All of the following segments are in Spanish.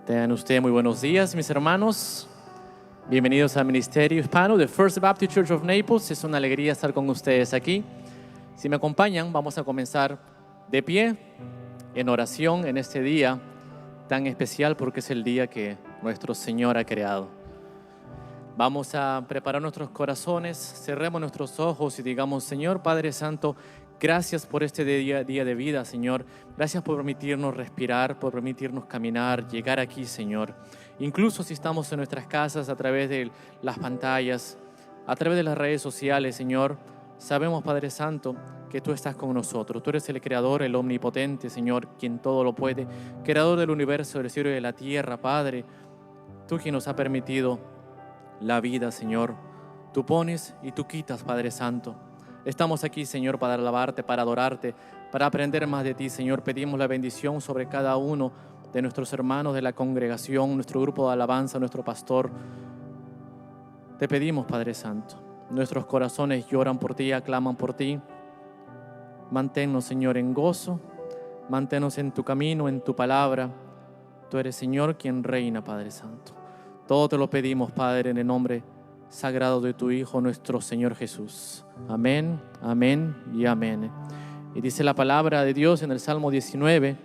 Tengan ustedes muy buenos días, mis hermanos. Bienvenidos al Ministerio Hispano de First Baptist Church of Naples. Es una alegría estar con ustedes aquí. Si me acompañan, vamos a comenzar de pie en oración en este día tan especial porque es el día que nuestro Señor ha creado. Vamos a preparar nuestros corazones, cerremos nuestros ojos y digamos: Señor Padre Santo, gracias por este día de vida, Señor. Gracias por permitirnos respirar, por permitirnos caminar, llegar aquí, Señor. Incluso si estamos en nuestras casas, a través de las pantallas, a través de las redes sociales, Señor, sabemos, Padre Santo, que tú estás con nosotros. Tú eres el Creador, el Omnipotente, Señor, quien todo lo puede, Creador del universo, del cielo y de la tierra, Padre. Tú quien nos ha permitido la vida, Señor. Tú pones y tú quitas, Padre Santo. Estamos aquí, Señor, para alabarte, para adorarte, para aprender más de ti, Señor. Pedimos la bendición sobre cada uno de nuestros hermanos de la congregación, nuestro grupo de alabanza, nuestro pastor. Te pedimos, Padre Santo. Nuestros corazones lloran por ti, aclaman por ti. Manténnos, Señor, en gozo. Manténnos en tu camino, en tu palabra. Tú eres, Señor, quien reina, Padre Santo. Todo te lo pedimos, Padre, en el nombre sagrado de tu Hijo, nuestro Señor Jesús. Amén, amén y amén. Y dice la palabra de Dios en el Salmo 19: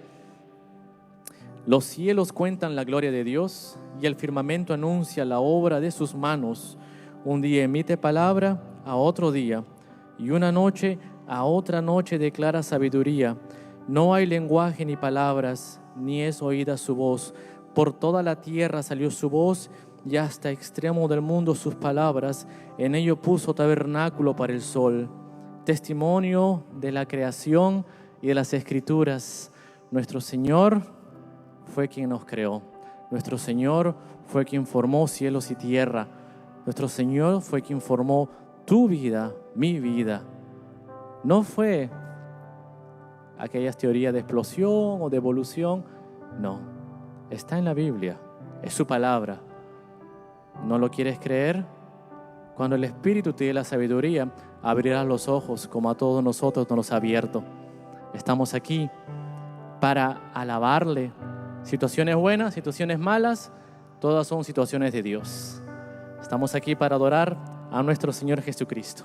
los cielos cuentan la gloria de Dios y el firmamento anuncia la obra de sus manos. Un día emite palabra a otro día y una noche a otra noche declara sabiduría. No hay lenguaje ni palabras, ni es oída su voz. Por toda la tierra salió su voz y hasta extremo del mundo sus palabras. En ello puso tabernáculo para el sol. Testimonio de la creación y de las escrituras. Nuestro Señor fue quien nos creó. Nuestro Señor fue quien formó cielos y tierra. Nuestro Señor fue quien formó tu vida, mi vida. No fue aquellas teorías de explosión o de evolución. No, está en la Biblia, es su palabra. ¿No lo quieres creer? Cuando el Espíritu te dé la sabiduría, abrirás los ojos como a todos nosotros nos los ha abierto. Estamos aquí para alabarle. Situaciones buenas, situaciones malas, todas son situaciones de Dios. Estamos aquí para adorar a nuestro Señor Jesucristo.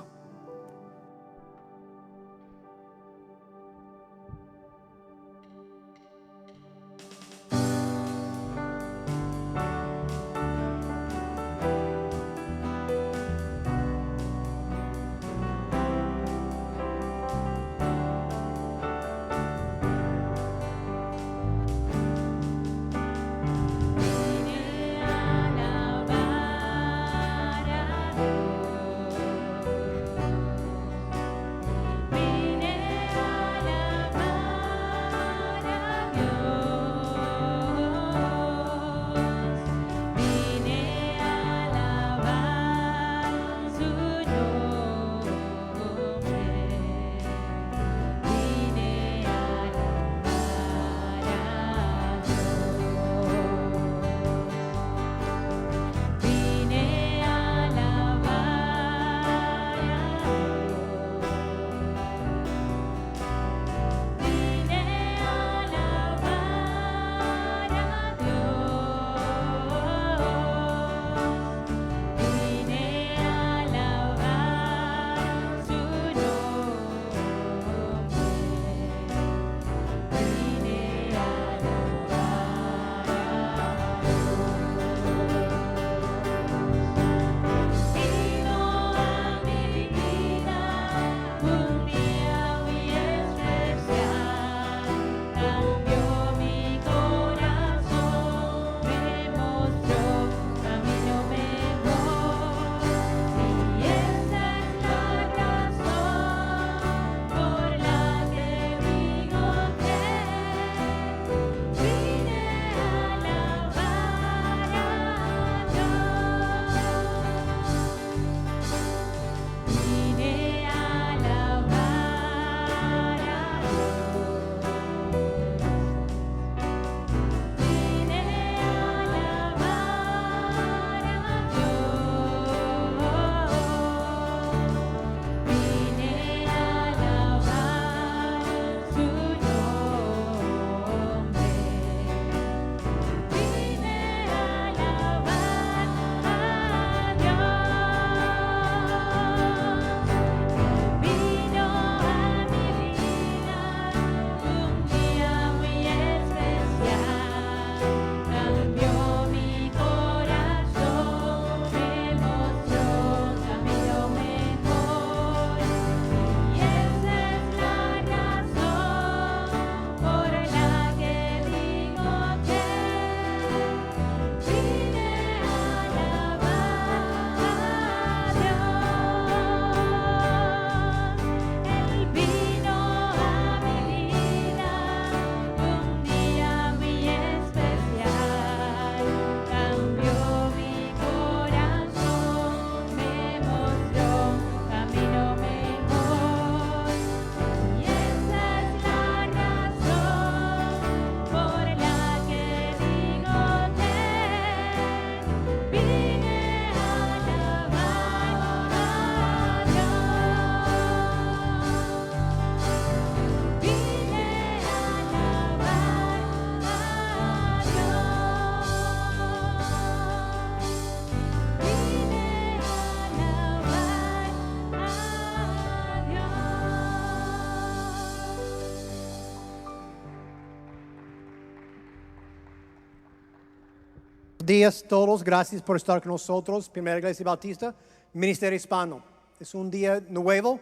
días todos, gracias por estar con nosotros. Primera Iglesia Bautista, Ministerio Hispano. Es un día nuevo,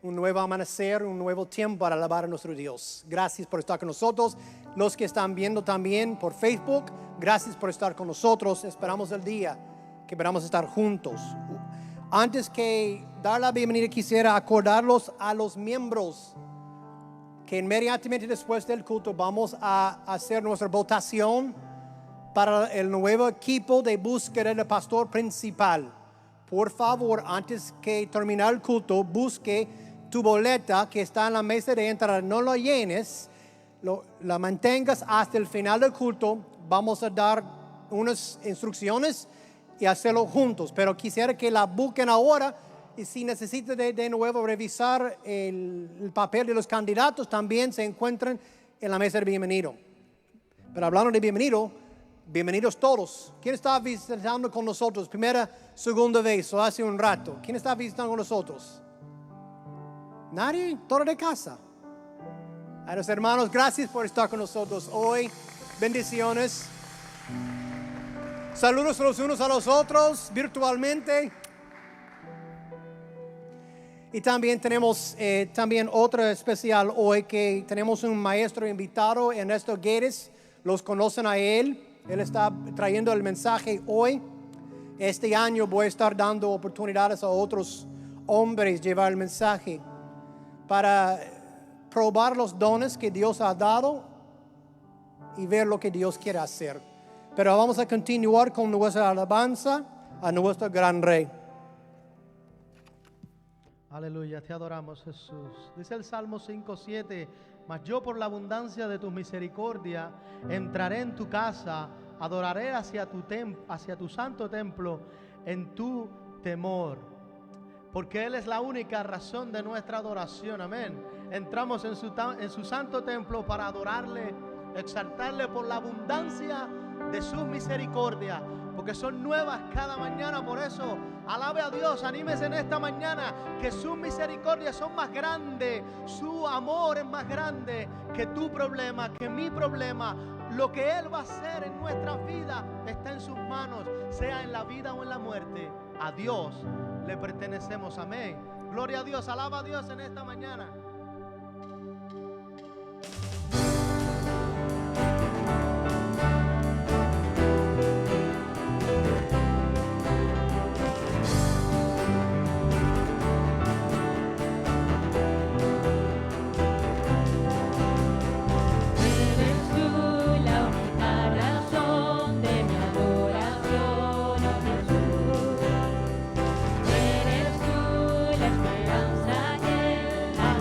un nuevo amanecer, un nuevo tiempo para alabar a nuestro Dios. Gracias por estar con nosotros. Los que están viendo también por Facebook, gracias por estar con nosotros. Esperamos el día que podamos estar juntos. Antes que dar la bienvenida, quisiera acordarlos a los miembros que inmediatamente después del culto vamos a hacer nuestra votación para el nuevo equipo de búsqueda del pastor principal. Por favor, antes que terminar el culto, busque tu boleta que está en la mesa de entrada. No lo llenes, la mantengas hasta el final del culto. Vamos a dar unas instrucciones y hacerlo juntos. Pero quisiera que la busquen ahora. Y si necesita de nuevo revisar el papel de los candidatos, también se encuentran en la mesa de bienvenido. Pero hablando de bienvenido, bienvenidos todos. ¿Quién está visitando con nosotros? Primera, segunda vez o hace un rato. ¿Quién está visitando con nosotros? ¿Nadie? ¿Todo de casa? A los hermanos, gracias por estar con nosotros hoy. Bendiciones. Saludos los unos a los otros virtualmente. Y también tenemos también otra especial hoy, que tenemos un maestro invitado, Ernesto Guedes. Los conocen a él. Él está trayendo el mensaje hoy. Este año voy a estar dando oportunidades a otros hombres llevar el mensaje para probar los dones que Dios ha dado y ver lo que Dios quiere hacer. Pero vamos a continuar con nuestra alabanza a nuestro gran Rey. Aleluya, te adoramos, Jesús. Dice el Salmo 5:7: mas yo por la abundancia de tu misericordia entraré en tu casa, adoraré hacia tu santo templo en tu temor. Porque Él es la única razón de nuestra adoración, amén. Entramos en su santo templo para adorarle, exaltarle por la abundancia de su misericordia, porque son nuevas cada mañana. Por eso alabe a Dios, anímese en esta mañana, que sus misericordias son más grandes, su amor es más grande que tu problema, que mi problema. Lo que Él va a hacer en nuestra vida está en sus manos, sea en la vida o en la muerte. A Dios le pertenecemos, amén. Gloria a Dios, alaba a Dios en esta mañana. Eres tú la esperanza en la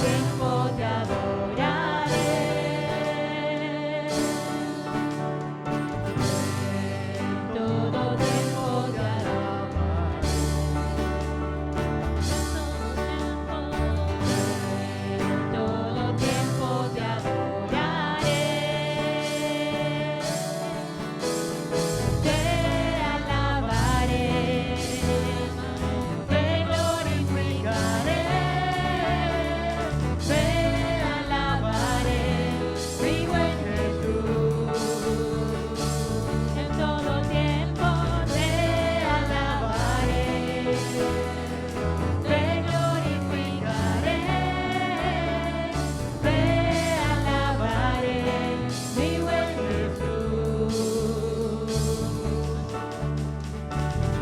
tiempo te adoraré. En todo tiempo te alabaré. En todo tiempo te adoraré. Te alabaré, te glorificaré, te alabaré, mi buen Jesús. En todo tiempo te alabaré, te glorificaré, te alabaré, mi buen Jesús.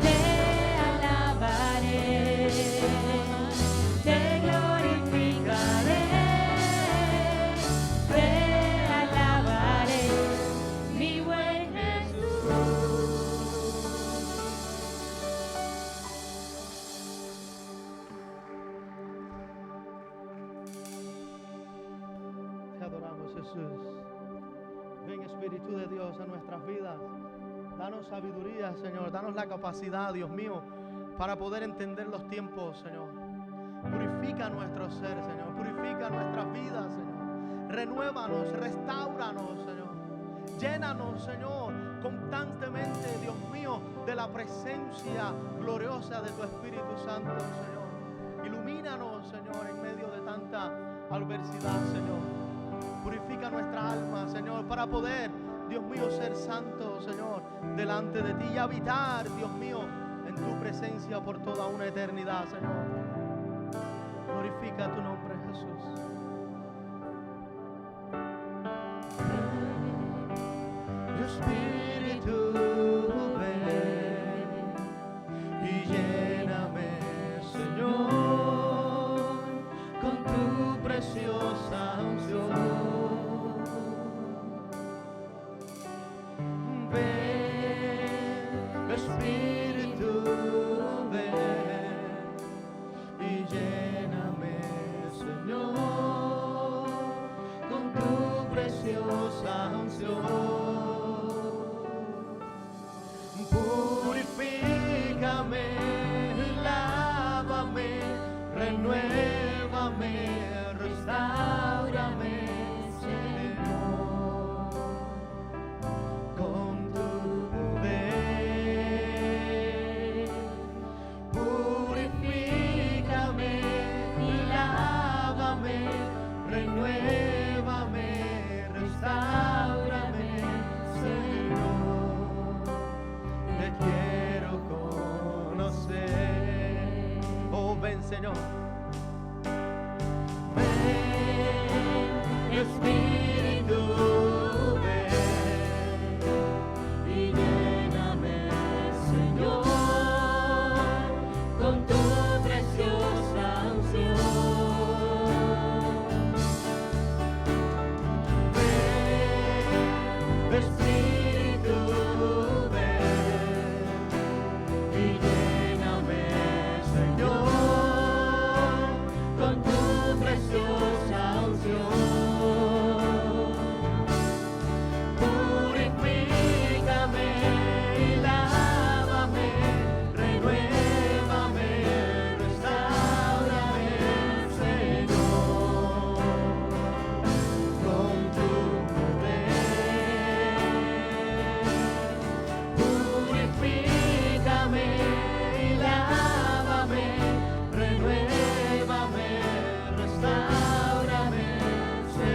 Te alabaré, te glorificaré, te alabaré, mi buen Jesús. Te adoramos, Jesús. Ven, Espíritu de Dios, a nuestras vidas. Danos sabiduría, Señor. Danos la capacidad, Dios mío, para poder entender los tiempos, Señor. Purifica nuestro ser, Señor. Purifica nuestras vidas, Señor. Renuévanos, restauranos, Señor. Llénanos, Señor, constantemente, Dios mío, de la presencia gloriosa de tu Espíritu Santo, Señor. Ilumínanos, Señor, en medio de tanta adversidad, Señor. Purifica nuestra alma, Señor, para poder, Dios mío, ser santo, Señor, delante de ti y habitar, Dios mío, en tu presencia por toda una eternidad, Señor. Glorifica tu nombre, Jesús. Tu Espíritu ven y lléname, Señor, con tu preciosa unción. Ven, Espíritu, ven y lléname, Señor, con tu preciosa unción. Purifícame, lávame, renuévame, restáurame, Señor, con tu poder. Purifícame, lávame, renuévame, restáurame, Señor. Te quiero conocer. Oh, ven, Señor. Ven, Espíritu, ven y lléname, Señor, con tu preciosa unción. Ven, Espíritu, ven y lléname, Señor, con tu preciosa unción. Purifícame y lávame, renuévame, restáurame, Señor, con tu poder. Purifícame y lávame, renuévame, restáurame, Señor.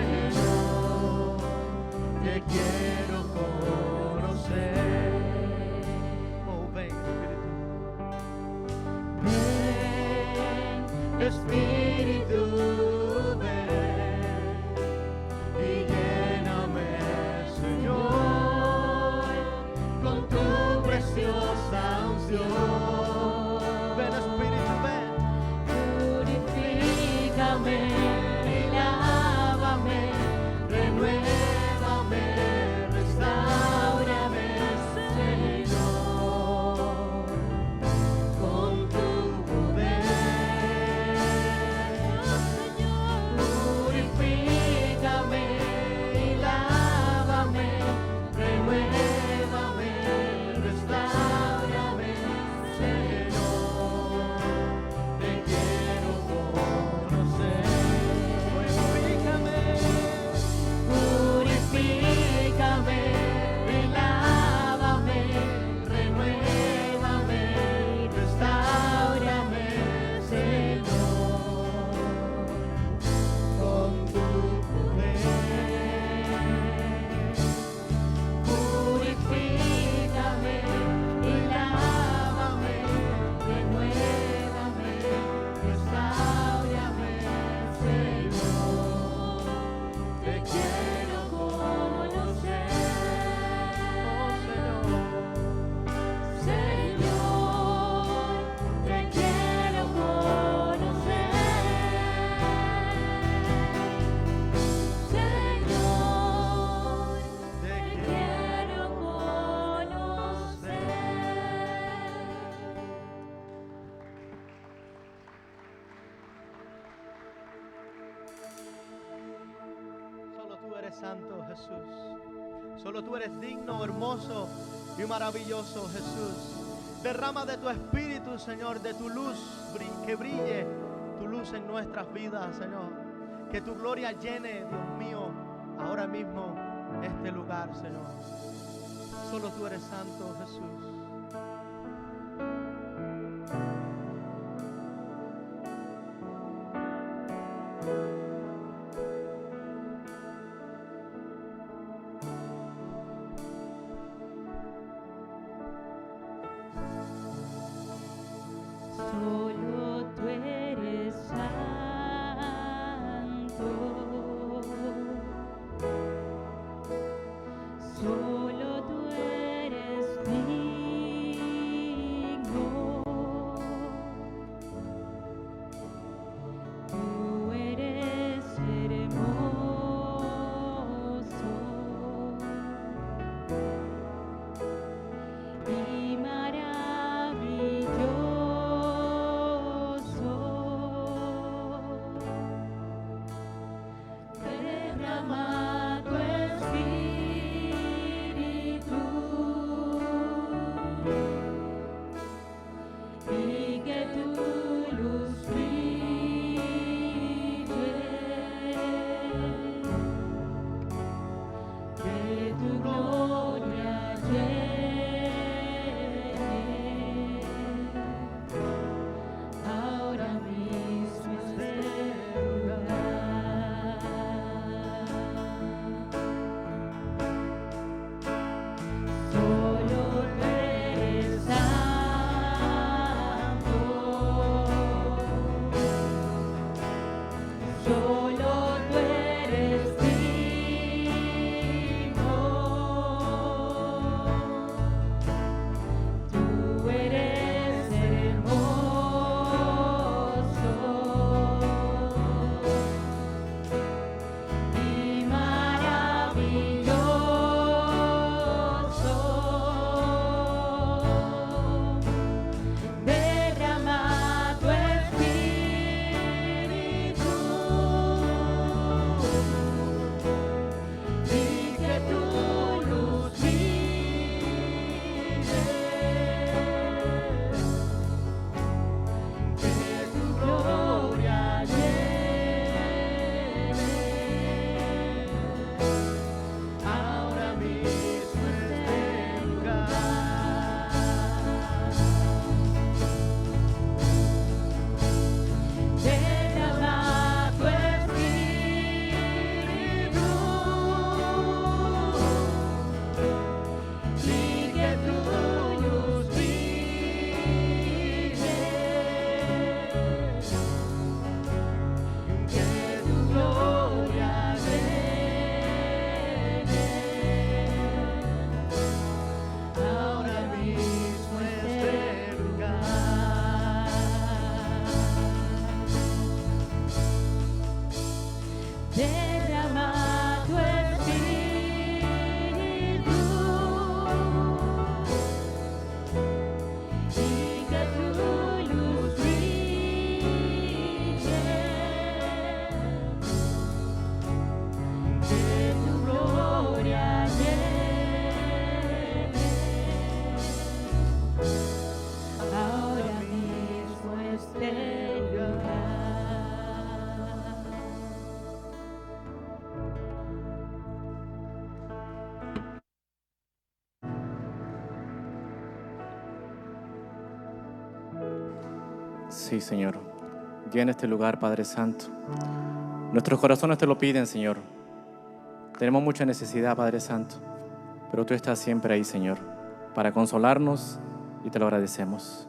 eres santo, Jesús. Solo tú eres digno, hermoso y maravilloso, Jesús. Derrama de tu espíritu, Señor, de tu luz, que brille tu luz en nuestras vidas, Señor. Que tu gloria llene, Dios mío, ahora mismo este lugar, Señor. Solo tú eres santo, Jesús. Solo tú eres santo, solo tú eres digno, tú eres hermoso y maravilloso. Derrama tu espíritu y que tu luz brille, que tu gloria llene ahora mismo este lugar. Solo tú eres santo, solo tú eres digno, tú eres hermoso y maravilloso. Derrama tu espíritu y que tu luz brille, que tu gloria llene ahora mismo este lugar. Derrama tu espíritu y que tu luz brille, que tu gloria llene ahora mismo este lugar. Derrama tu espíritu y que tu luz brille, que tu gloria llene ahora mismo este lugar. Sí, Señor. Llena este lugar, Padre Santo. Nuestros corazones te lo piden, Señor. Tenemos mucha necesidad, Padre Santo, pero tú estás siempre ahí, Señor, para consolarnos y te lo agradecemos.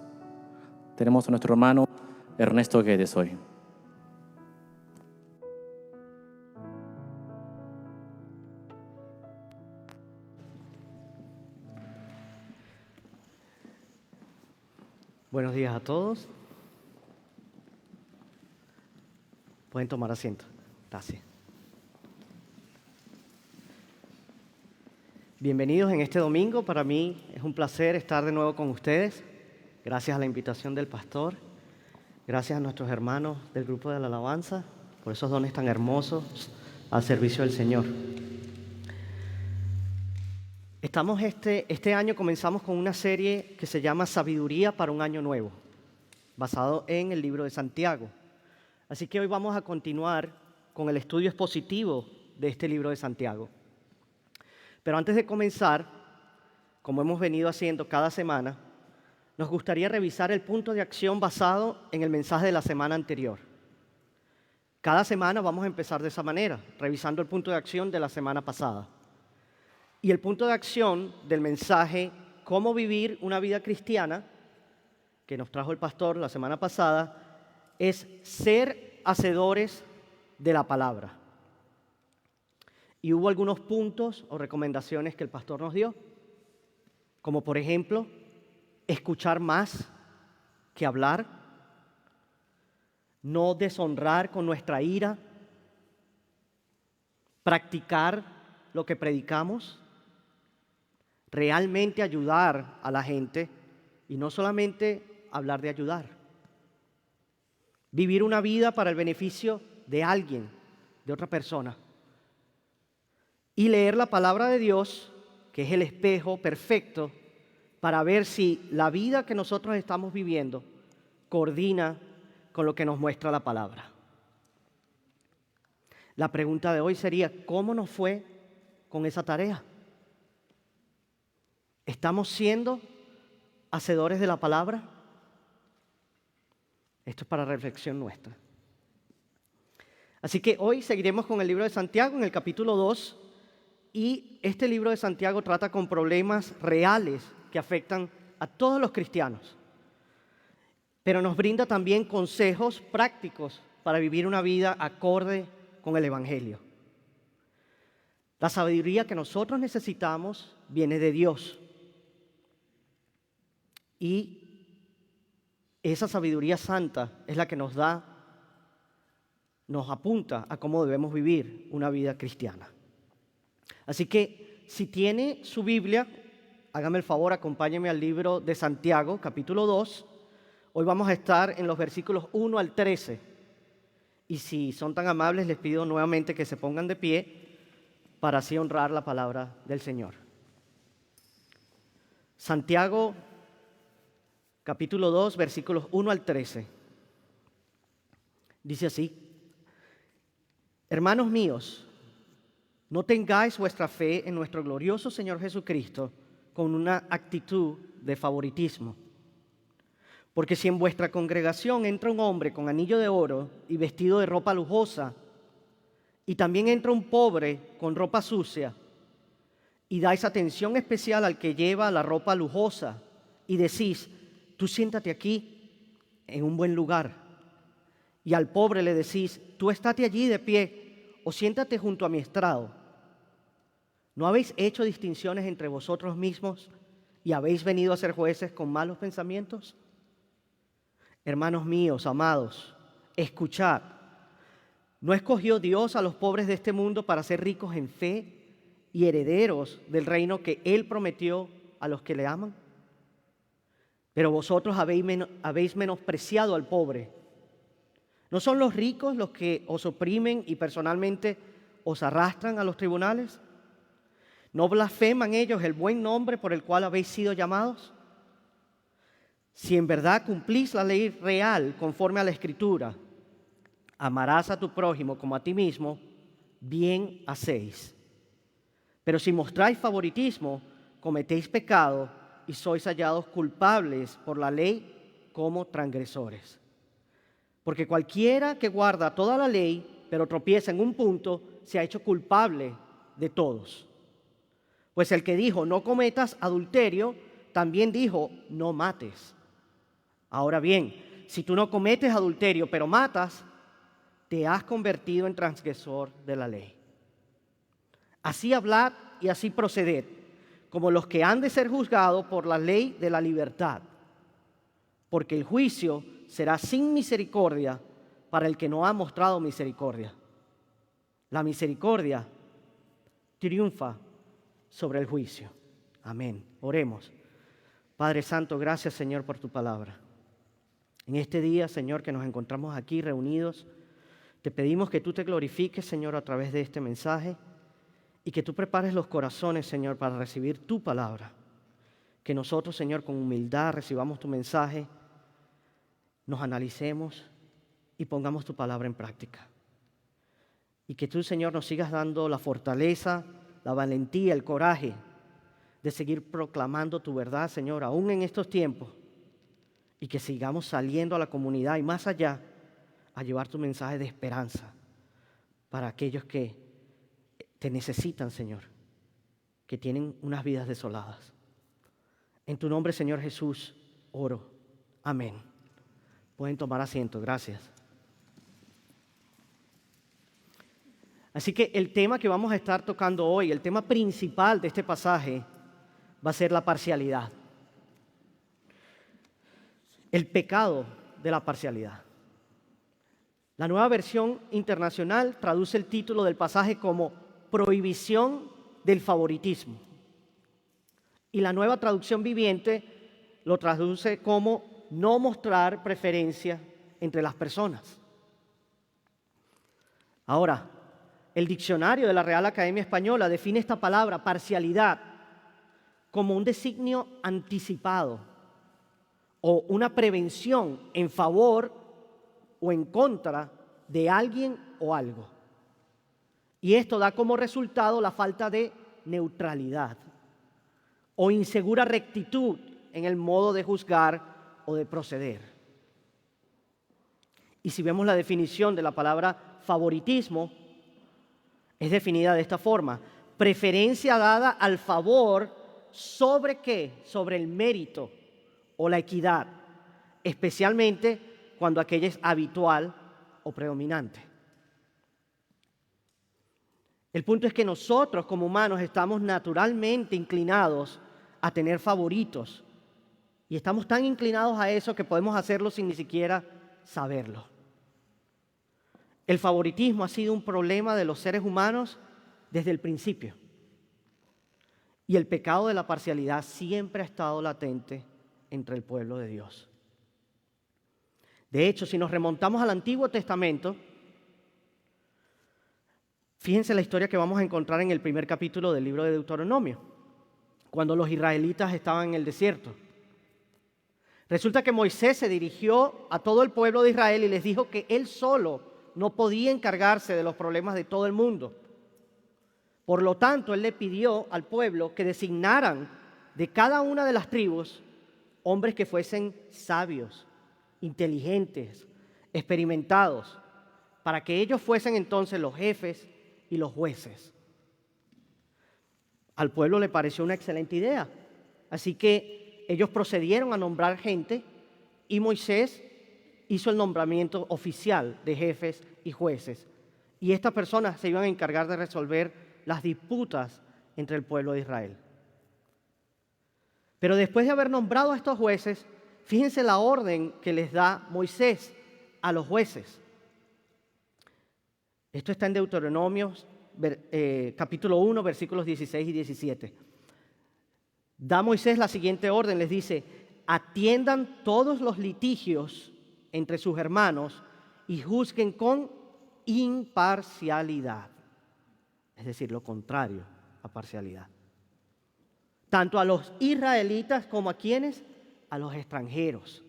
Tenemos a nuestro hermano Ernesto Guedes hoy. Buenos días a todos. Pueden tomar asiento. Gracias. Bienvenidos en este domingo. Para mí es un placer estar de nuevo con ustedes. Gracias a la invitación del pastor. Gracias a nuestros hermanos del grupo de la alabanza por esos dones tan hermosos al servicio del Señor. Este año comenzamos con una serie que se llama Sabiduría para un año nuevo, basado en el libro de Santiago. Así que hoy vamos a continuar con el estudio expositivo de este libro de Santiago. Pero antes de comenzar, como hemos venido haciendo cada semana, nos gustaría revisar el punto de acción basado en el mensaje de la semana anterior. Cada semana vamos a empezar de esa manera, revisando el punto de acción de la semana pasada. Y el punto de acción del mensaje Cómo vivir una vida cristiana, que nos trajo el pastor la semana pasada, es ser hacedores de la palabra. Y hubo algunos puntos o recomendaciones que el pastor nos dio, como por ejemplo, escuchar más que hablar, no deshonrar con nuestra ira, practicar lo que predicamos, realmente ayudar a la gente y no solamente hablar de ayudar. Vivir una vida para el beneficio de alguien, de otra persona. Y leer la palabra de Dios, que es el espejo perfecto, para ver si la vida que nosotros estamos viviendo coordina con lo que nos muestra la palabra. La pregunta de hoy sería, ¿cómo nos fue con esa tarea? ¿Estamos siendo hacedores de la palabra? Esto es para reflexión nuestra. Así que hoy seguiremos con el libro de Santiago en el capítulo 2 y este libro de Santiago trata con problemas reales que afectan a todos los cristianos, pero nos brinda también consejos prácticos para vivir una vida acorde con el Evangelio. La sabiduría que nosotros necesitamos viene de Dios. Y esa sabiduría santa es la que nos apunta a cómo debemos vivir una vida cristiana. Así que si tiene su Biblia, hágame el favor, acompáñeme al libro de Santiago, capítulo 2. Hoy vamos a estar en los versículos 1 al 13. Y si son tan amables, les pido nuevamente que se pongan de pie para así honrar la palabra del Señor. Santiago, capítulo 2, versículos 1 al 13. Dice así: Hermanos míos, no tengáis vuestra fe en nuestro glorioso Señor Jesucristo con una actitud de favoritismo. Porque si en vuestra congregación entra un hombre con anillo de oro y vestido de ropa lujosa, y también entra un pobre con ropa sucia, y dais atención especial al que lleva la ropa lujosa, y decís, tú siéntate aquí en un buen lugar, y al pobre le decís, tú estate allí de pie, o siéntate junto a mi estrado. ¿No habéis hecho distinciones entre vosotros mismos y habéis venido a ser jueces con malos pensamientos? Hermanos míos, amados, escuchad. ¿No escogió Dios a los pobres de este mundo para ser ricos en fe y herederos del reino que Él prometió a los que le aman? Pero vosotros habéis menospreciado al pobre. ¿No son los ricos los que os oprimen y personalmente os arrastran a los tribunales? ¿No blasfeman ellos el buen nombre por el cual habéis sido llamados? Si en verdad cumplís la ley real conforme a la Escritura, amarás a tu prójimo como a ti mismo, bien hacéis. Pero si mostráis favoritismo, cometéis pecado y sois hallados culpables por la ley como transgresores. Porque cualquiera que guarda toda la ley, pero tropieza en un punto, se ha hecho culpable de todos. Pues el que dijo, no cometas adulterio, también dijo, no mates. Ahora bien, si tú no cometes adulterio, pero matas, te has convertido en transgresor de la ley. Así hablad y así proceded, como los que han de ser juzgados por la ley de la libertad. Porque el juicio será sin misericordia para el que no ha mostrado misericordia. La misericordia triunfa sobre el juicio. Amén. Oremos. Padre Santo, gracias, Señor, por tu palabra. En este día, Señor, que nos encontramos aquí reunidos, te pedimos que tú te glorifiques, Señor, a través de este mensaje y que tú prepares los corazones, Señor, para recibir tu palabra. Que nosotros, Señor, con humildad recibamos tu mensaje, nos analicemos y pongamos tu palabra en práctica. Y que tú, Señor, nos sigas dando la fortaleza, la valentía, el coraje de seguir proclamando tu verdad, Señor, aún en estos tiempos. Y que sigamos saliendo a la comunidad y más allá a llevar tu mensaje de esperanza para aquellos que te necesitan, Señor, que tienen unas vidas desoladas. En tu nombre, Señor Jesús, oro. Amén. Pueden tomar asiento. Gracias. Así que el tema que vamos a estar tocando hoy, el tema principal de este pasaje, va a ser la parcialidad. El pecado de la parcialidad. La Nueva Versión Internacional traduce el título del pasaje como prohibición del favoritismo. Y la Nueva Traducción Viviente lo traduce como no mostrar preferencia entre las personas. Ahora, el diccionario de la Real Academia Española define esta palabra, parcialidad, como un designio anticipado o una prevención en favor o en contra de alguien o algo. Y esto da como resultado la falta de neutralidad o insegura rectitud en el modo de juzgar o de proceder. Y si vemos la definición de la palabra favoritismo, es definida de esta forma: preferencia dada al favor sobre ¿qué? Sobre el mérito o la equidad, especialmente cuando aquella es habitual o predominante. El punto es que nosotros como humanos estamos naturalmente inclinados a tener favoritos y estamos tan inclinados a eso que podemos hacerlo sin ni siquiera saberlo. El favoritismo ha sido un problema de los seres humanos desde el principio. Y el pecado de la parcialidad siempre ha estado latente entre el pueblo de Dios. De hecho, si nos remontamos al Antiguo Testamento, fíjense la historia que vamos a encontrar en el primer capítulo del libro de Deuteronomio, cuando los israelitas estaban en el desierto. Resulta que Moisés se dirigió a todo el pueblo de Israel y les dijo que él solo no podía encargarse de los problemas de todo el mundo. Por lo tanto, él le pidió al pueblo que designaran de cada una de las tribus hombres que fuesen sabios, inteligentes, experimentados, para que ellos fuesen entonces los jefes y los jueces. Al pueblo le pareció una excelente idea, así que ellos procedieron a nombrar gente y Moisés hizo el nombramiento oficial de jefes y jueces. Y estas personas se iban a encargar de resolver las disputas entre el pueblo de Israel. Pero después de haber nombrado a estos jueces, fíjense la orden que les da Moisés a los jueces. Esto está en Deuteronomio, capítulo 1, versículos 16 y 17. Da Moisés la siguiente orden, les dice: atiendan todos los litigios entre sus hermanos y juzguen con imparcialidad. Es decir, lo contrario a parcialidad. Tanto a los israelitas como a quienes, a los extranjeros.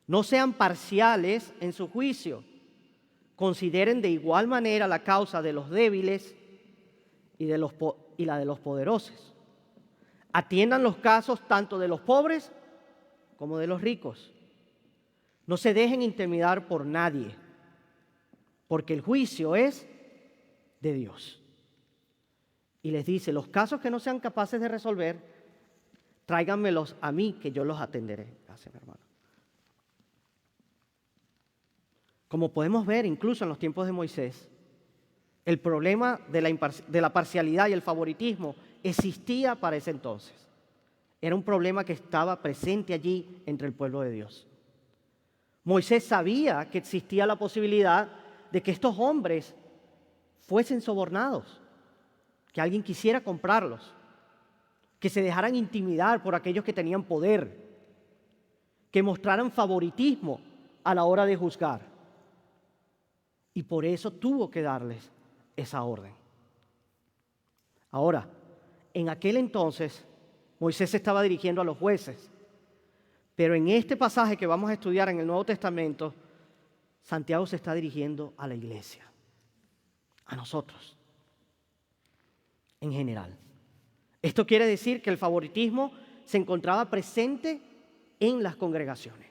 No sean parciales en su juicio. Consideren de igual manera la causa de los débiles y la de los poderosos. Atiendan los casos tanto de los pobres como de los ricos. No se dejen intimidar por nadie, porque el juicio es de Dios. Y les dice: los casos que no sean capaces de resolver, tráiganmelos a mí, que yo los atenderé. Gracias, hermano. Como podemos ver incluso en los tiempos de Moisés, el problema de la parcialidad y el favoritismo existía para ese entonces. Era un problema que estaba presente allí entre el pueblo de Dios. Moisés sabía que existía la posibilidad de que estos hombres fuesen sobornados, que alguien quisiera comprarlos, que se dejaran intimidar por aquellos que tenían poder, que mostraran favoritismo a la hora de juzgar. Y por eso tuvo que darles esa orden. Ahora, en aquel entonces, Moisés se estaba dirigiendo a los jueces, pero en este pasaje que vamos a estudiar en el Nuevo Testamento, Santiago se está dirigiendo a la iglesia, a nosotros, en general. Esto quiere decir que el favoritismo se encontraba presente en las congregaciones.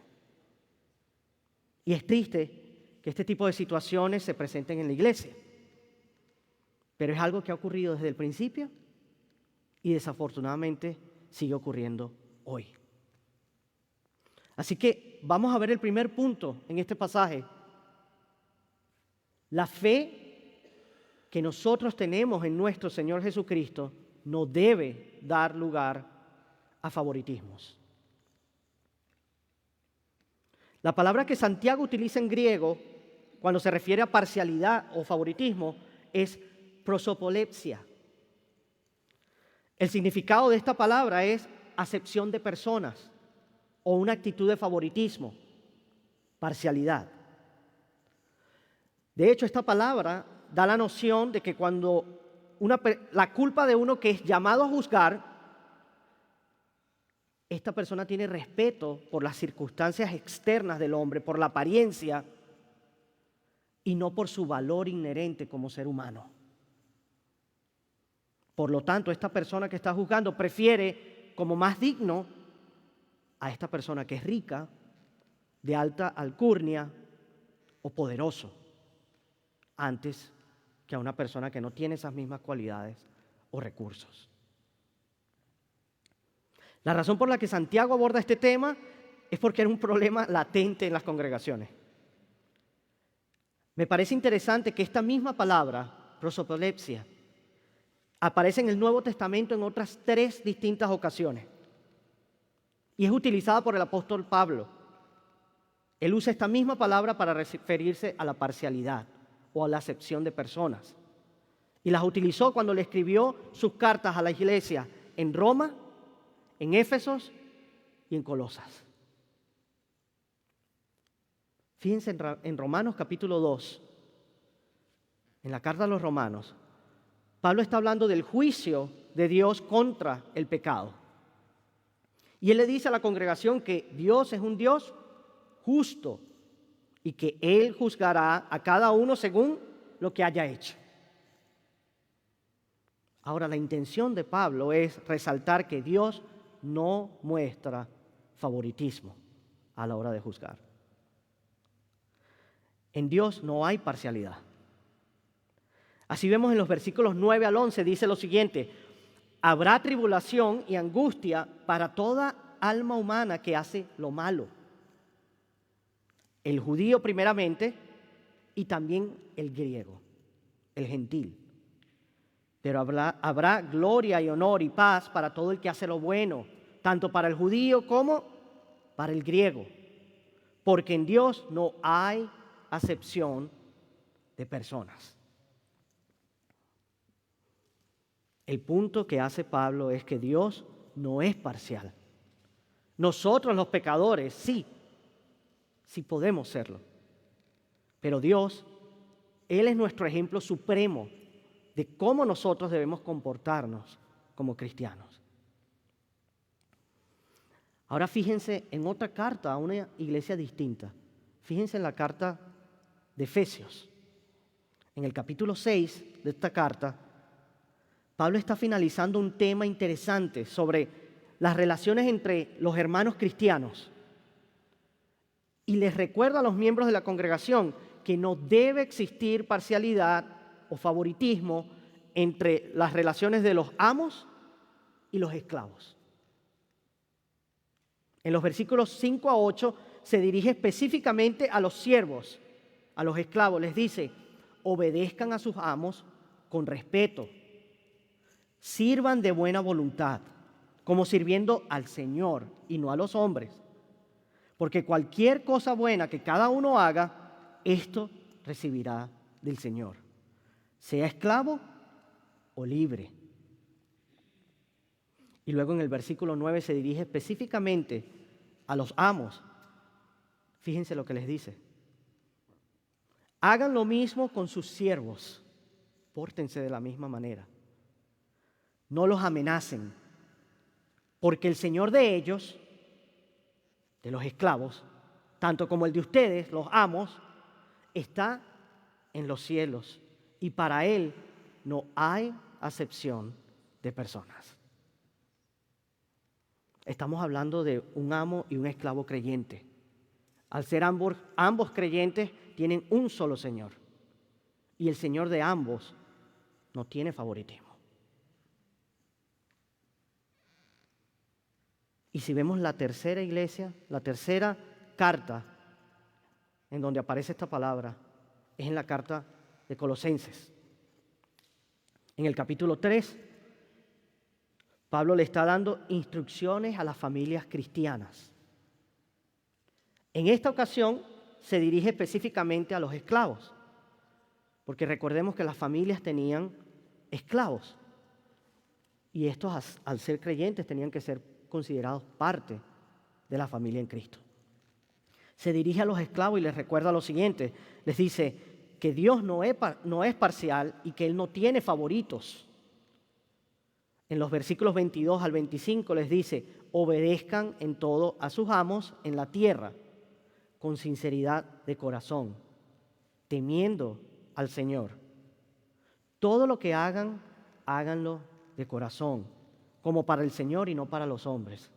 Y es triste que este tipo de situaciones se presenten en la iglesia, pero es algo que ha ocurrido desde el principio y desafortunadamente sigue ocurriendo hoy. Así que vamos a ver el primer punto en este pasaje. La fe que nosotros tenemos en nuestro Señor Jesucristo no debe dar lugar a favoritismos. La palabra que Santiago utiliza en griego cuando se refiere a parcialidad o favoritismo es prosopolepsia. El significado de esta palabra es acepción de personas o una actitud de favoritismo, parcialidad. De hecho, esta palabra da la noción de que cuando la culpa de uno que es llamado a juzgar, esta persona tiene respeto por las circunstancias externas del hombre, por la apariencia y no por su valor inherente como ser humano. Por lo tanto, esta persona que está juzgando prefiere como más digno a esta persona que es rica, de alta alcurnia o poderoso, antes que a una persona que no tiene esas mismas cualidades o recursos. La razón por la que Santiago aborda este tema es porque era un problema latente en las congregaciones. Me parece interesante que esta misma palabra, prosopolepsia, aparece en el Nuevo Testamento en otras 3 distintas ocasiones y es utilizada por el apóstol Pablo. Él usa esta misma palabra para referirse a la parcialidad o a la acepción de personas y las utilizó cuando le escribió sus cartas a la iglesia en Roma, en Éfesos y en Colosas. Fíjense en Romanos capítulo 2, en la carta a los Romanos, Pablo está hablando del juicio de Dios contra el pecado. Y él le dice a la congregación que Dios es un Dios justo y que Él juzgará a cada uno según lo que haya hecho. Ahora, la intención de Pablo es resaltar que Dios no muestra favoritismo a la hora de juzgar. En Dios no hay parcialidad. Así vemos en los versículos 9 al 11, dice lo siguiente: habrá tribulación y angustia para toda alma humana que hace lo malo. El judío primeramente y también el griego, el gentil. Pero habrá gloria y honor y paz para todo el que hace lo bueno, tanto para el judío como para el griego. Porque en Dios no hay acepción de personas. El punto que hace Pablo es que Dios no es parcial. Nosotros los pecadores sí podemos serlo. Pero Dios, Él es nuestro ejemplo supremo de cómo nosotros debemos comportarnos como cristianos. Ahora fíjense en otra carta a una iglesia distinta. Fíjense en la carta de Efesios. En el capítulo 6 de esta carta, Pablo está finalizando un tema interesante sobre las relaciones entre los hermanos cristianos. Y les recuerda a los miembros de la congregación que no debe existir parcialidad o favoritismo entre las relaciones de los amos y los esclavos. En los versículos 5 a 8 se dirige específicamente a los siervos, a los esclavos. Les dice: obedezcan a sus amos con respeto, sirvan de buena voluntad, como sirviendo al Señor y no a los hombres. Porque cualquier cosa buena que cada uno haga, esto recibirá del Señor, sea esclavo o libre. Y luego en el versículo 9 se dirige específicamente a los amos. Fíjense lo que les dice: hagan lo mismo con sus siervos, pórtense de la misma manera. no los amenacen, porque el Señor de ellos, de los esclavos, tanto como el de ustedes, los amos, está en los cielos y para Él no hay acepción de personas. Estamos hablando de un amo y un esclavo creyente. Al ser ambos creyentes, tienen un solo Señor. Y el Señor de ambos no tiene favoritismo. Y si vemos la tercera iglesia, la tercera carta en donde aparece esta palabra, es en la carta de Colosenses. En el capítulo 3, Pablo le está dando instrucciones a las familias cristianas. En esta ocasión se dirige específicamente a los esclavos, porque recordemos que las familias tenían esclavos y estos, al ser creyentes, tenían que ser considerados parte de la familia en Cristo. Se dirige a los esclavos y les recuerda lo siguiente, les dice que Dios no es parcial y que Él no tiene favoritos. En los versículos 22 al 25 les dice, obedezcan en todo a sus amos en la tierra, con sinceridad de corazón, temiendo al Señor. Todo lo que hagan, háganlo de corazón, como para el Señor y no para los hombres,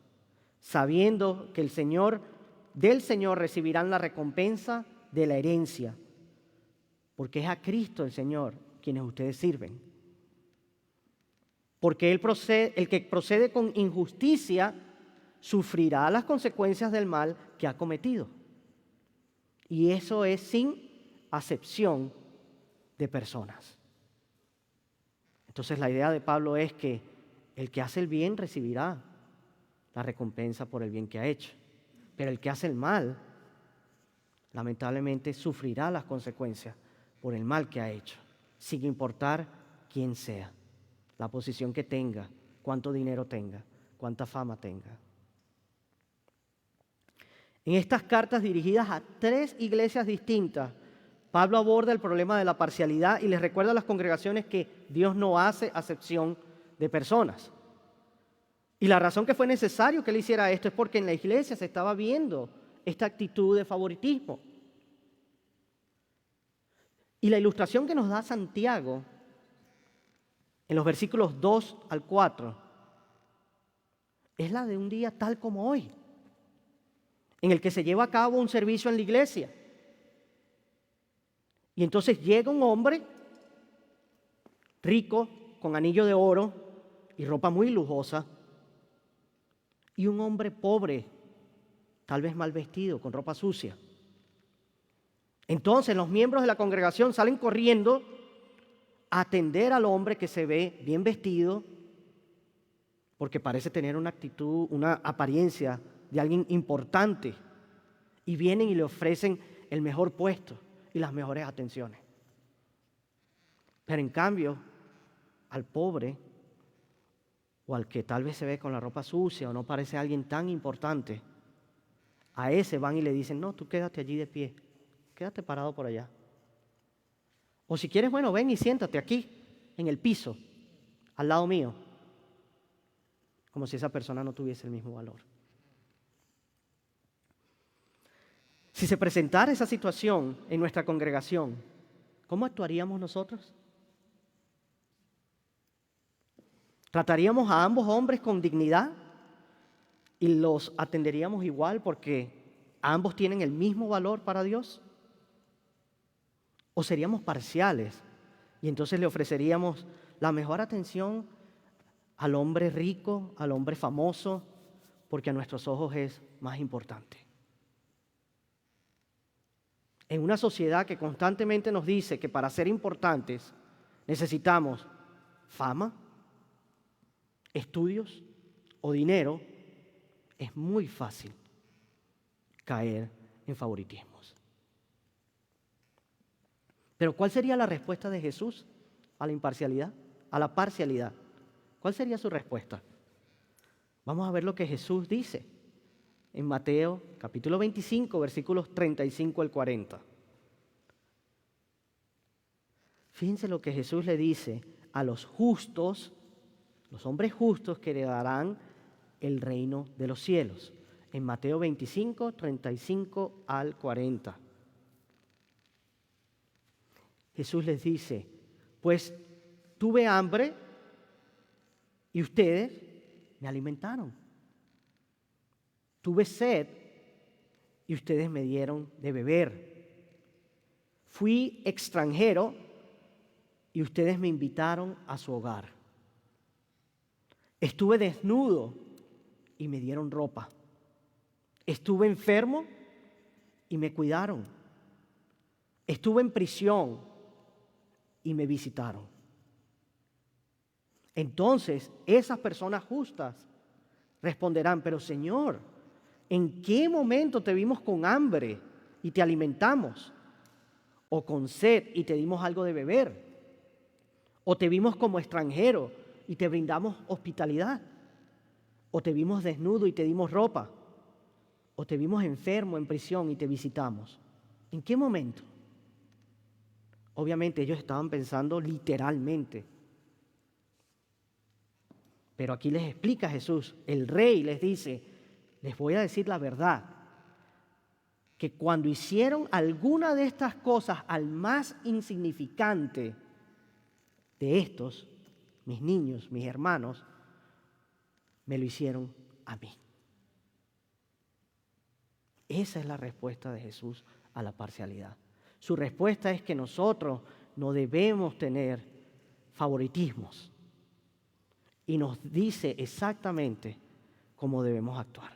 sabiendo que del Señor recibirán la recompensa de la herencia, porque es a Cristo el Señor quienes ustedes sirven. Porque el que procede con injusticia sufrirá las consecuencias del mal que ha cometido. Y eso es sin acepción de personas. Entonces la idea de Pablo es que el que hace el bien recibirá la recompensa por el bien que ha hecho. Pero el que hace el mal, lamentablemente, sufrirá las consecuencias por el mal que ha hecho, sin importar quién sea, la posición que tenga, cuánto dinero tenga, cuánta fama tenga. En estas cartas dirigidas a 3 iglesias distintas, Pablo aborda el problema de la parcialidad y les recuerda a las congregaciones que Dios no hace acepción de personas. Y la razón que fue necesario que él hiciera esto es porque en la iglesia se estaba viendo esta actitud de favoritismo. Y la ilustración que nos da Santiago en los versículos 2 al 4 es la de un día tal como hoy, en el que se lleva a cabo un servicio en la iglesia. Y entonces llega un hombre rico, con anillo de oro y ropa muy lujosa, y un hombre pobre, tal vez mal vestido, con ropa sucia. Entonces los miembros de la congregación salen corriendo a atender al hombre que se ve bien vestido, porque parece tener una actitud, una apariencia de alguien importante, y vienen y le ofrecen el mejor puesto y las mejores atenciones. Pero en cambio, al pobre, o al que tal vez se ve con la ropa sucia o no parece alguien tan importante, a ese van y le dicen, no, tú quédate allí de pie, quédate parado por allá. O si quieres, bueno, ven y siéntate aquí, en el piso, al lado mío, como si esa persona no tuviese el mismo valor. Si se presentara esa situación en nuestra congregación, ¿cómo actuaríamos nosotros? ¿Trataríamos a ambos hombres con dignidad y los atenderíamos igual porque ambos tienen el mismo valor para Dios? ¿O seríamos parciales y entonces le ofreceríamos la mejor atención al hombre rico, al hombre famoso, porque a nuestros ojos es más importante? En una sociedad que constantemente nos dice que para ser importantes necesitamos fama, estudios o dinero, es muy fácil caer en favoritismos. Pero ¿cuál sería la respuesta de Jesús a la imparcialidad, a la parcialidad? ¿Cuál sería su respuesta? Vamos a ver lo que Jesús dice en Mateo capítulo 25, versículos 35 al 40. Fíjense lo que Jesús le dice a los justos Los hombres justos que heredarán el reino de los cielos. En Mateo 25, 35 al 40. Jesús les dice, pues tuve hambre y ustedes me alimentaron. Tuve sed y ustedes me dieron de beber. Fui extranjero y ustedes me invitaron a su hogar. Estuve desnudo y me dieron ropa. Estuve enfermo y me cuidaron. Estuve en prisión y me visitaron. Entonces, esas personas justas responderán, pero Señor, ¿en qué momento te vimos con hambre y te alimentamos? ¿O con sed y te dimos algo de beber? ¿O te vimos como extranjero y te brindamos hospitalidad? ¿O te vimos desnudo y te dimos ropa? ¿O te vimos enfermo en prisión y te visitamos? ¿En qué momento? Obviamente ellos estaban pensando literalmente. Pero aquí les explica Jesús, el rey les dice, les voy a decir la verdad, que cuando hicieron alguna de estas cosas al más insignificante de estos, mis niños, mis hermanos, me lo hicieron a mí. Esa es la respuesta de Jesús a la parcialidad. Su respuesta es que nosotros no debemos tener favoritismos. Y nos dice exactamente cómo debemos actuar.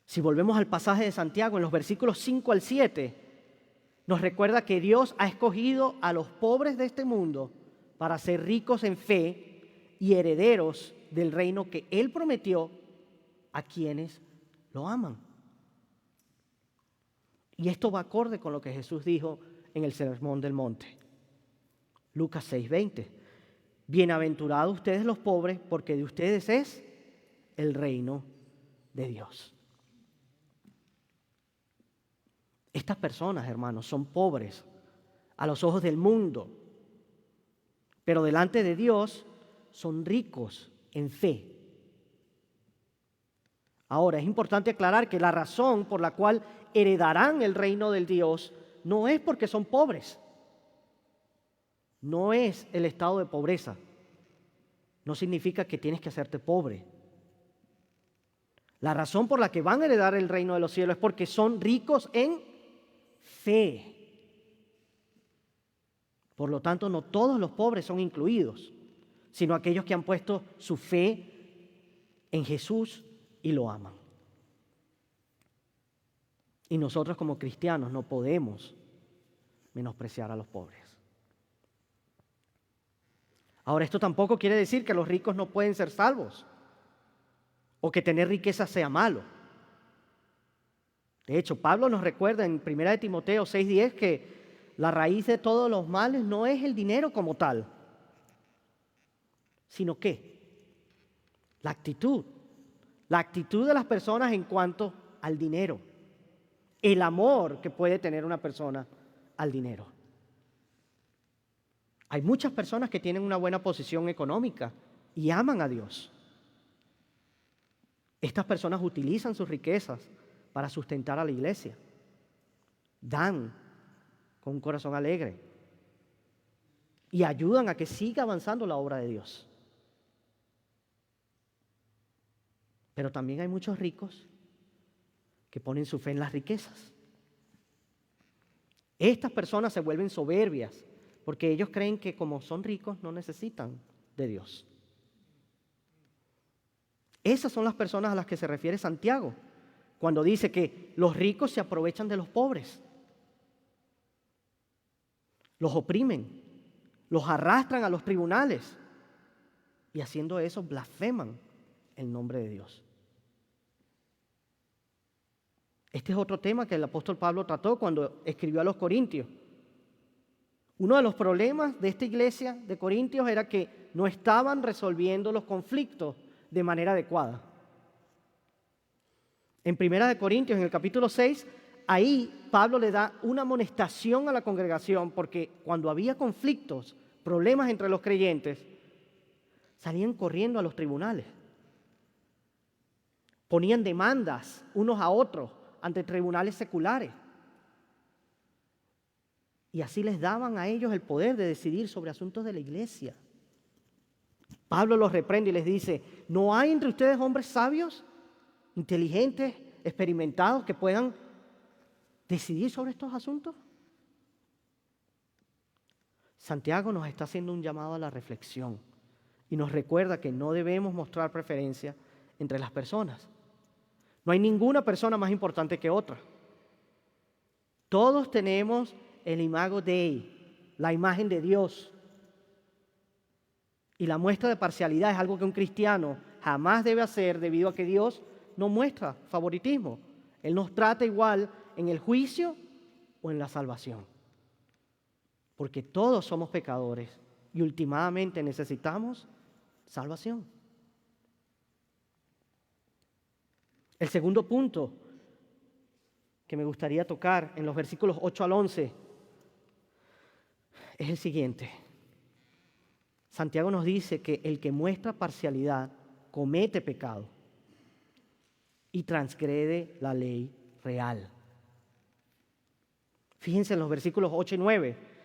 Si volvemos al pasaje de Santiago, en los versículos 5 al 7, nos recuerda que Dios ha escogido a los pobres de este mundo para ser ricos en fe y herederos del reino que Él prometió a quienes lo aman. Y esto va acorde con lo que Jesús dijo en el Sermón del Monte. Lucas 6:20. Bienaventurados ustedes los pobres, porque de ustedes es el reino de Dios. Estas personas, hermanos, son pobres a los ojos del mundo, pero delante de Dios son ricos en fe. Ahora, es importante aclarar que la razón por la cual heredarán el reino del Dios no es porque son pobres. No es el estado de pobreza. No significa que tienes que hacerte pobre. La razón por la que van a heredar el reino de los cielos es porque son ricos en fe. Por lo tanto, no todos los pobres son incluidos, sino aquellos que han puesto su fe en Jesús y lo aman. Y nosotros como cristianos no podemos menospreciar a los pobres. Ahora, esto tampoco quiere decir que los ricos no pueden ser salvos o que tener riqueza sea malo. De hecho, Pablo nos recuerda en 1 Timoteo 6:10 que la raíz de todos los males no es el dinero como tal, sino que la actitud de las personas en cuanto al dinero, el amor que puede tener una persona al dinero. Hay muchas personas que tienen una buena posición económica y aman a Dios. Estas personas utilizan sus riquezas para sustentar a la iglesia. Dan con un corazón alegre y ayudan a que siga avanzando la obra de Dios. Pero también hay muchos ricos que ponen su fe en las riquezas. Estas personas se vuelven soberbias porque ellos creen que como son ricos no necesitan de Dios. Esas son las personas a las que se refiere Santiago cuando dice que los ricos se aprovechan de los pobres, los oprimen, los arrastran a los tribunales y haciendo eso blasfeman el nombre de Dios. Este es otro tema que el apóstol Pablo trató cuando escribió a los Corintios. Uno de los problemas de esta iglesia de Corintios era que no estaban resolviendo los conflictos de manera adecuada. En 1 Corintios, en el capítulo 6, ahí Pablo le da una amonestación a la congregación porque cuando había conflictos problemas entre los creyentes, salían corriendo a los tribunales. Ponían demandas unos a otros ante tribunales seculares. Y así les daban a ellos el poder de decidir sobre asuntos de la iglesia. Pablo los reprende y les dice, ¿no hay entre ustedes hombres sabios, inteligentes, experimentados que puedan decidir sobre estos asuntos? Santiago nos está haciendo un llamado a la reflexión y nos recuerda que no debemos mostrar preferencia entre las personas. No hay ninguna persona más importante que otra. Todos tenemos el imago Dei, la imagen de Dios. Y la muestra de parcialidad es algo que un cristiano jamás debe hacer debido a que Dios no muestra favoritismo. Él nos trata igual en el juicio o en la salvación. Porque todos somos pecadores y últimamente necesitamos salvación. El segundo punto que me gustaría tocar en los versículos 8 al 11 es el siguiente. Santiago nos dice que el que muestra parcialidad comete pecado y transgrede la ley real. Fíjense en los versículos 8 y 9.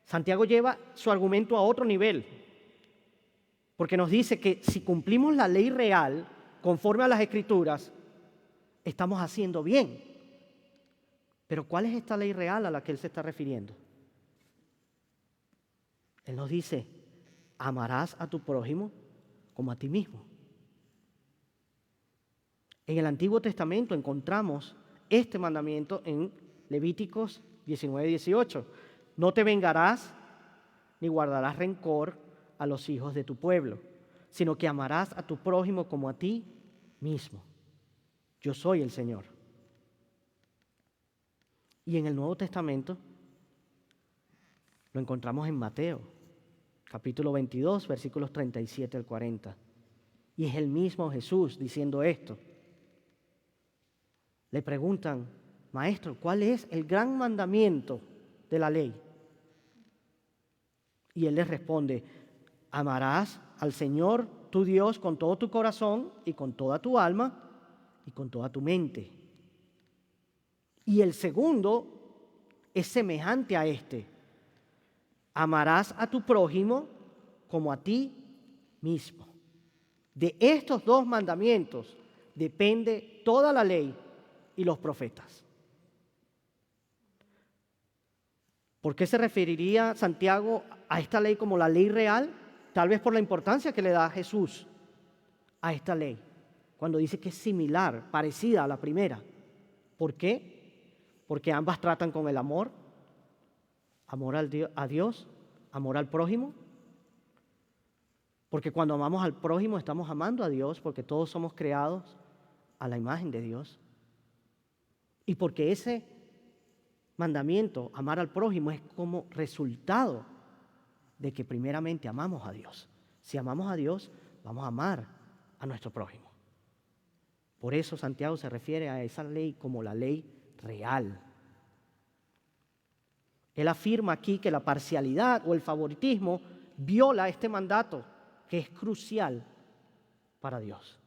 Santiago lleva su argumento a otro nivel, porque nos dice que si cumplimos la ley real conforme a las Escrituras, estamos haciendo bien. Pero ¿cuál es esta ley real a la que él se está refiriendo? Él nos dice, amarás a tu prójimo como a ti mismo. En el Antiguo Testamento encontramos este mandamiento en Levíticos 19:18. No te vengarás ni guardarás rencor a los hijos de tu pueblo, sino que amarás a tu prójimo como a ti mismo. Yo soy el Señor. Y en el Nuevo Testamento lo encontramos en Mateo, capítulo 22, versículos 37 al 40. Y es el mismo Jesús diciendo esto. Le preguntan, Maestro, ¿cuál es el gran mandamiento de la ley? Y él les responde, amarás al Señor tu Dios con todo tu corazón y con toda tu alma y con toda tu mente. Y el segundo es semejante a este. Amarás a tu prójimo como a ti mismo. De estos dos mandamientos depende toda la ley y los profetas. ¿Por qué se referiría Santiago a esta ley como la ley real? Tal vez por la importancia que le da Jesús a esta ley, cuando dice que es similar, parecida a la primera. ¿Por qué? Porque ambas tratan con el amor, amor a Dios, amor al prójimo. Porque cuando amamos al prójimo estamos amando a Dios, porque todos somos creados a la imagen de Dios. Y porque ese mandamiento, amar al prójimo, es como resultado de que primeramente amamos a Dios. Si amamos a Dios, vamos a amar a nuestro prójimo. Por eso Santiago se refiere a esa ley como la ley real. Él afirma aquí que la parcialidad o el favoritismo viola este mandato, que es crucial para Dios.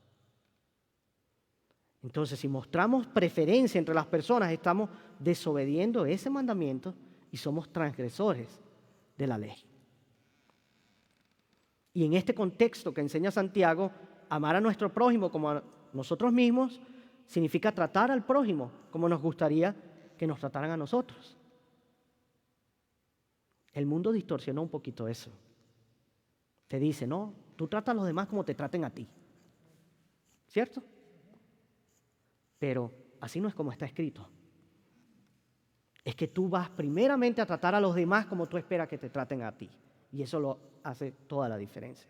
Entonces, si mostramos preferencia entre las personas, estamos desobediendo ese mandamiento y somos transgresores de la ley. Y en este contexto que enseña Santiago, amar a nuestro prójimo como a nosotros mismos significa tratar al prójimo como nos gustaría que nos trataran a nosotros. El mundo distorsionó un poquito eso. Te dice, no, tú tratas a los demás como te traten a ti. ¿Cierto? Pero así no es como está escrito. Es que tú vas primeramente a tratar a los demás como tú esperas que te traten a ti. Y eso lo hace toda la diferencia.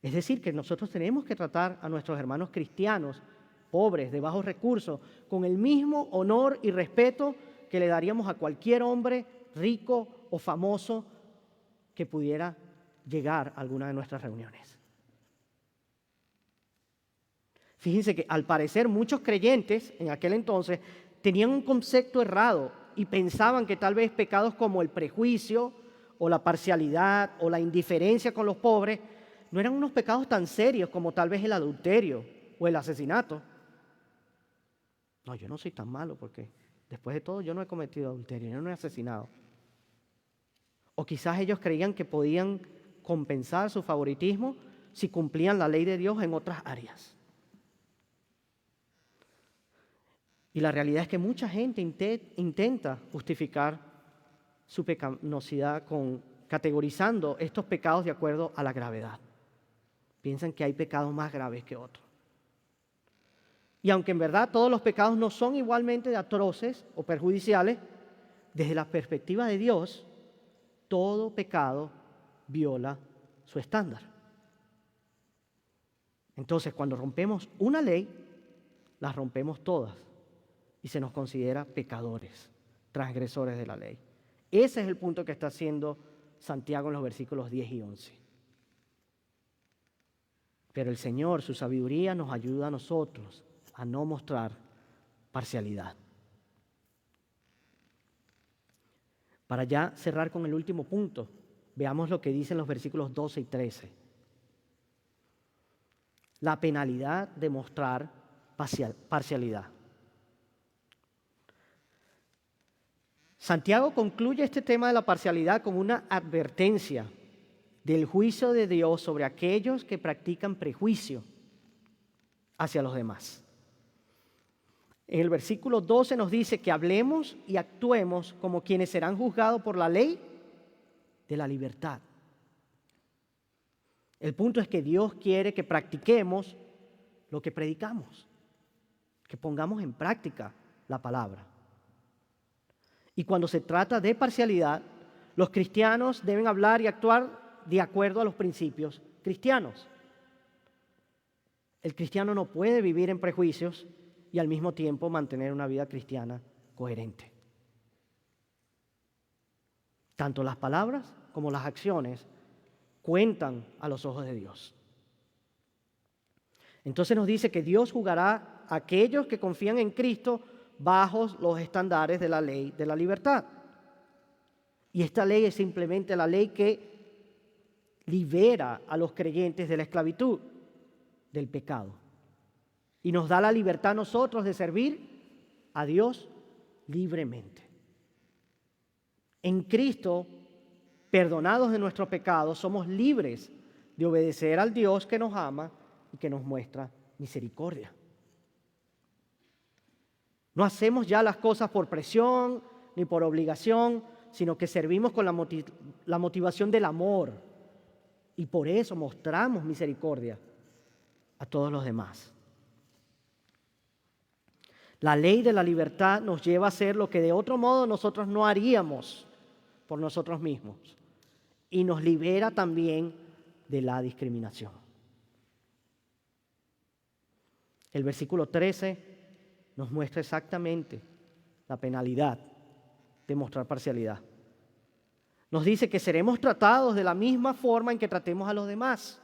Es decir, que nosotros tenemos que tratar a nuestros hermanos cristianos, pobres, de bajos recursos, con el mismo honor y respeto que le daríamos a cualquier hombre rico o famoso que pudiera llegar a alguna de nuestras reuniones. Fíjense que al parecer muchos creyentes en aquel entonces tenían un concepto errado y pensaban que tal vez pecados como el prejuicio, o la parcialidad o la indiferencia con los pobres no eran unos pecados tan serios como tal vez el adulterio o el asesinato. No, yo no soy tan malo porque después de todo yo no he cometido adulterio, yo no he asesinado. O quizás ellos creían que podían compensar su favoritismo si cumplían la ley de Dios en otras áreas. Y la realidad es que mucha gente intenta justificar su pecaminosidad categorizando estos pecados de acuerdo a la gravedad. Piensan que hay pecados más graves que otros. Y aunque en verdad todos los pecados no son igualmente atroces o perjudiciales, desde la perspectiva de Dios, todo pecado viola su estándar. Entonces, cuando rompemos una ley, las rompemos todas y se nos considera pecadores, transgresores de la ley. Ese es el punto que está haciendo Santiago en los versículos 10 y 11. Pero el Señor, su sabiduría, nos ayuda a nosotros a no mostrar parcialidad. Para ya cerrar con el último punto, veamos lo que dicen los versículos 12 y 13. La penalidad de mostrar parcialidad. Santiago concluye este tema de la parcialidad con una advertencia del juicio de Dios sobre aquellos que practican prejuicio hacia los demás. En el versículo 12 nos dice que hablemos y actuemos como quienes serán juzgados por la ley de la libertad. El punto es que Dios quiere que practiquemos lo que predicamos, que pongamos en práctica la palabra. Y cuando se trata de parcialidad, los cristianos deben hablar y actuar de acuerdo a los principios cristianos. El cristiano no puede vivir en prejuicios y al mismo tiempo mantener una vida cristiana coherente. Tanto las palabras como las acciones cuentan a los ojos de Dios. Entonces nos dice que Dios juzgará a aquellos que confían en Cristo bajo los estándares de la ley de la libertad. Y esta ley es simplemente la ley que libera a los creyentes de la esclavitud, del pecado. Y nos da la libertad a nosotros de servir a Dios libremente. En Cristo, perdonados de nuestros pecados, somos libres de obedecer al Dios que nos ama y que nos muestra misericordia. No hacemos ya las cosas por presión ni por obligación, sino que servimos con la motivación del amor. Y por eso mostramos misericordia a todos los demás. La ley de la libertad nos lleva a hacer lo que de otro modo nosotros no haríamos por nosotros mismos. Y nos libera también de la discriminación. El versículo 13 nos muestra exactamente la penalidad de mostrar parcialidad. Nos dice que seremos tratados de la misma forma en que tratemos a los demás.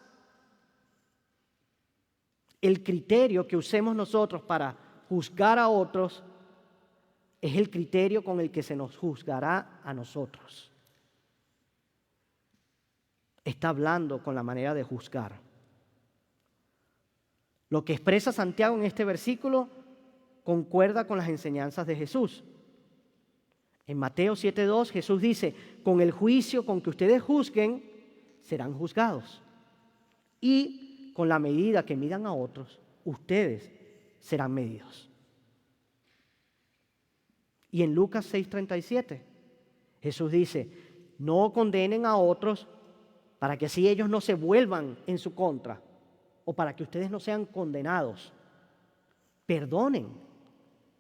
El criterio que usemos nosotros para juzgar a otros es el criterio con el que se nos juzgará a nosotros. Está hablando con la manera de juzgar. Lo que expresa Santiago en este versículo concuerda con las enseñanzas de Jesús. En Mateo 7:2 Jesús dice: con el juicio con que ustedes juzguen, serán juzgados. Y con la medida que midan a otros, ustedes serán medidos. Y en Lucas 6:37 Jesús dice: no condenen a otros para que así ellos no se vuelvan en su contra o para que ustedes no sean condenados. Perdonen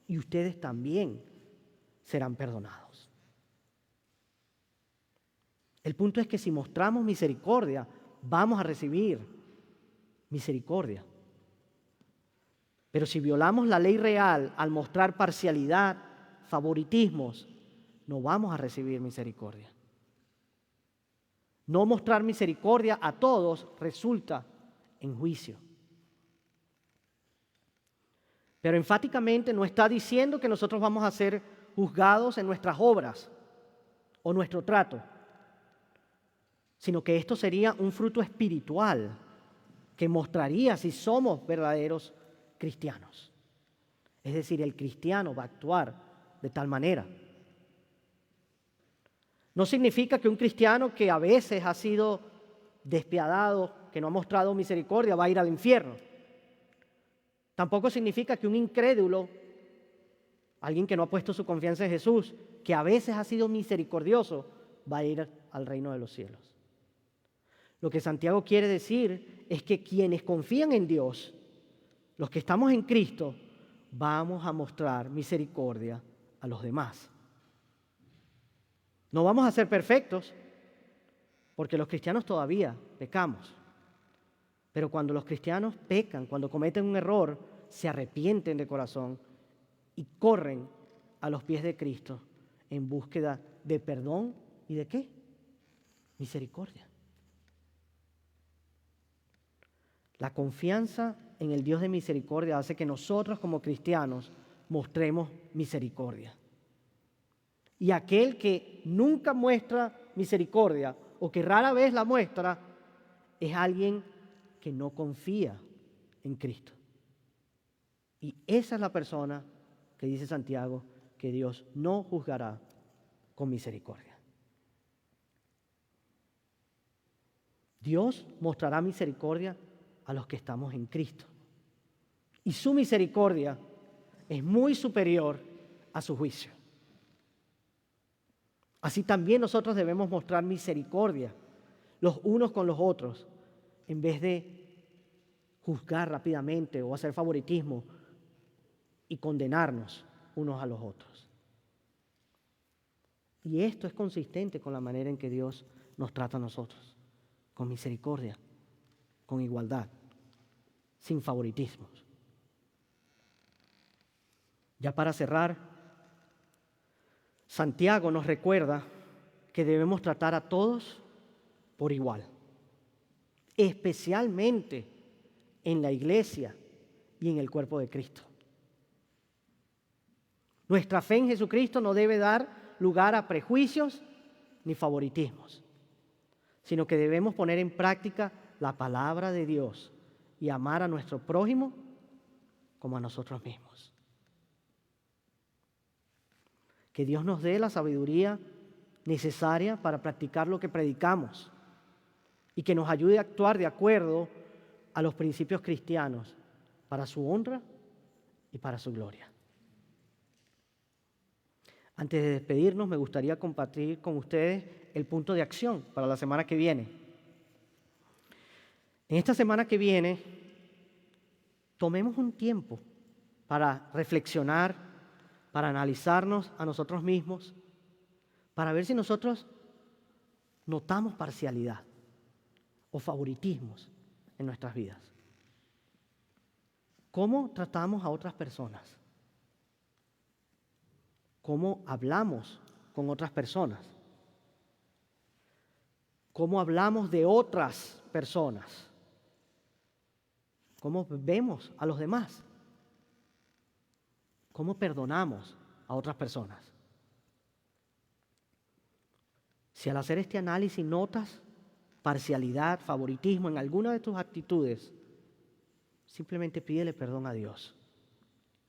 y ustedes también serán perdonados. El punto es que si mostramos misericordia, vamos a recibir misericordia. Pero si violamos la ley real al mostrar parcialidad, favoritismos, no vamos a recibir misericordia. No mostrar misericordia a todos resulta en juicio. Pero enfáticamente no está diciendo que nosotros vamos a ser juzgados en nuestras obras o nuestro trato. sino que esto sería un fruto espiritual que mostraría si somos verdaderos cristianos. Es decir, el cristiano va a actuar de tal manera. No significa que un cristiano que a veces ha sido despiadado, que no ha mostrado misericordia, va a ir al infierno. Tampoco significa que un incrédulo, alguien que no ha puesto su confianza en Jesús, que a veces ha sido misericordioso, va a ir al reino de los cielos. Lo que Santiago quiere decir es que quienes confían en Dios, los que estamos en Cristo, vamos a mostrar misericordia a los demás. No vamos a ser perfectos, porque los cristianos todavía pecamos. Pero cuando los cristianos pecan, cuando cometen un error, se arrepienten de corazón y corren a los pies de Cristo en búsqueda de perdón y ¿de qué? Misericordia. La confianza en el Dios de misericordia hace que nosotros como cristianos mostremos misericordia. Y aquel que nunca muestra misericordia o que rara vez la muestra es alguien que no confía en Cristo. Y esa es la persona que dice Santiago que Dios no juzgará con misericordia. Dios mostrará misericordia a los que estamos en Cristo. Y su misericordia es muy superior a su juicio. Así también nosotros debemos mostrar misericordia los unos con los otros, en vez de juzgar rápidamente o hacer favoritismo y condenarnos unos a los otros. Y esto es consistente con la manera en que Dios nos trata a nosotros, con misericordia, con igualdad, sin favoritismos. Ya para cerrar, Santiago nos recuerda que debemos tratar a todos por igual, especialmente en la iglesia y en el cuerpo de Cristo. Nuestra fe en Jesucristo no debe dar lugar a prejuicios ni favoritismos, sino que debemos poner en práctica la palabra de Dios y amar a nuestro prójimo como a nosotros mismos. Que Dios nos dé la sabiduría necesaria para practicar lo que predicamos y que nos ayude a actuar de acuerdo a los principios cristianos para su honra y para su gloria. Antes de despedirnos, me gustaría compartir con ustedes el punto de acción para la semana que viene. En esta semana que viene, tomemos un tiempo para reflexionar, para analizarnos a nosotros mismos, para ver si nosotros notamos parcialidad o favoritismos en nuestras vidas. ¿Cómo tratamos a otras personas? ¿Cómo hablamos con otras personas? ¿Cómo hablamos de otras personas? ¿Cómo vemos a los demás? ¿Cómo perdonamos a otras personas? Si al hacer este análisis notas parcialidad, favoritismo en alguna de tus actitudes, simplemente pídele perdón a Dios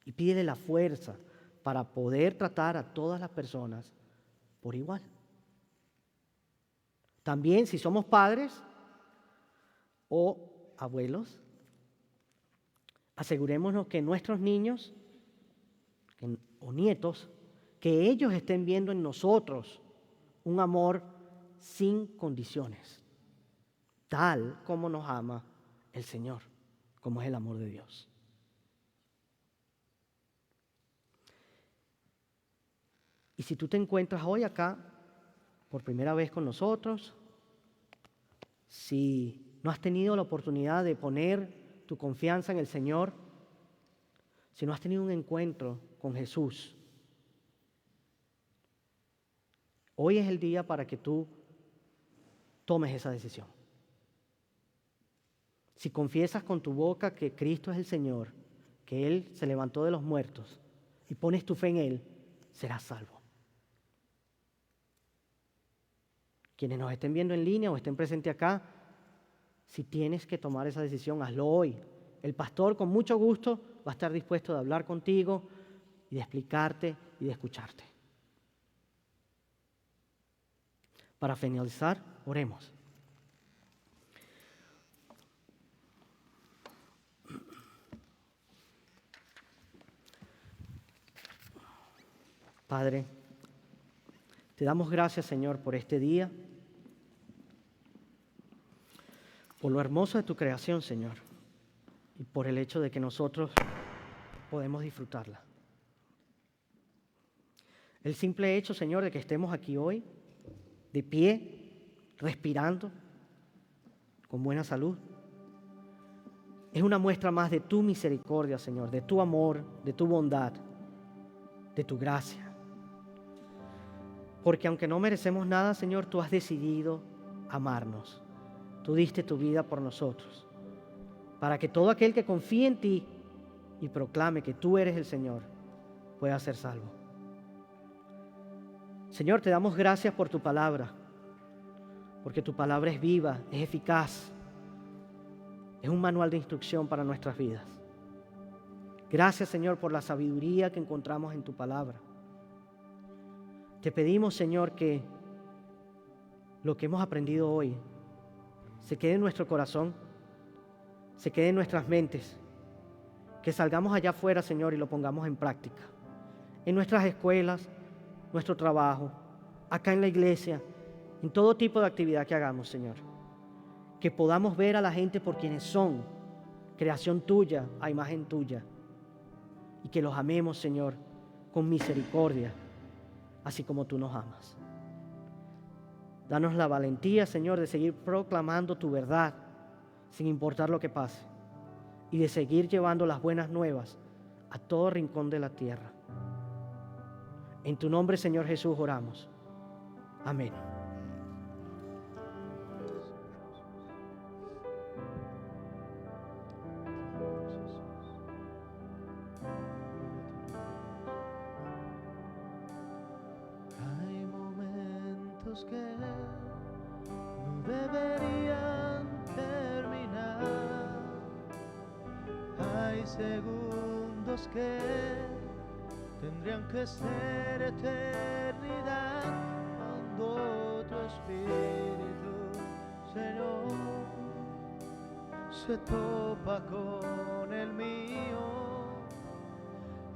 y pídele la fuerza para poder tratar a todas las personas por igual. También si somos padres o abuelos, asegurémonos que nuestros niños o nietos, que ellos estén viendo en nosotros un amor sin condiciones, tal como nos ama el Señor, como es el amor de Dios. Y si tú te encuentras hoy acá por primera vez con nosotros, si no has tenido la oportunidad de poner tu confianza en el Señor, si no has tenido un encuentro con Jesús, hoy es el día para que tú tomes esa decisión. Si confiesas con tu boca que Cristo es el Señor, que Él se levantó de los muertos y pones tu fe en Él, serás salvo. Quienes nos estén viendo en línea o estén presentes acá, si tienes que tomar esa decisión, hazlo hoy. El pastor con mucho gusto va a estar dispuesto de hablar contigo y de explicarte y de escucharte. Para finalizar, oremos. Padre, te damos gracias, Señor, por este día, por lo hermoso de tu creación, Señor, y por el hecho de que nosotros podemos disfrutarla. El simple hecho, Señor, de que estemos aquí hoy, de pie, respirando, con buena salud, es una muestra más de tu misericordia, Señor, de tu amor, de tu bondad, de tu gracia. Porque aunque no merecemos nada, Señor, tú has decidido amarnos. Tú diste tu vida por nosotros, para que todo aquel que confíe en ti y proclame que tú eres el Señor, pueda ser salvo. Señor, te damos gracias por tu palabra, porque tu palabra es viva, es eficaz, es un manual de instrucción para nuestras vidas. Gracias, Señor, por la sabiduría que encontramos en tu palabra. Te pedimos, Señor, que lo que hemos aprendido hoy se quede en nuestro corazón, se quede en nuestras mentes, que salgamos allá afuera, Señor, y lo pongamos en práctica. En nuestras escuelas, nuestro trabajo, acá en la iglesia, en todo tipo de actividad que hagamos, Señor. Que podamos ver a la gente por quienes son, creación tuya, a imagen tuya. Y que los amemos, Señor, con misericordia, así como tú nos amas. Danos la valentía, Señor, de seguir proclamando tu verdad, sin importar lo que pase, y de seguir llevando las buenas nuevas a todo rincón de la tierra. En tu nombre, Señor Jesús, oramos. Amén. Hay momentos que no deberían terminar. Hay segundos que tendrían que ser eternidad cuando tu Espíritu, Señor, se topa con el mío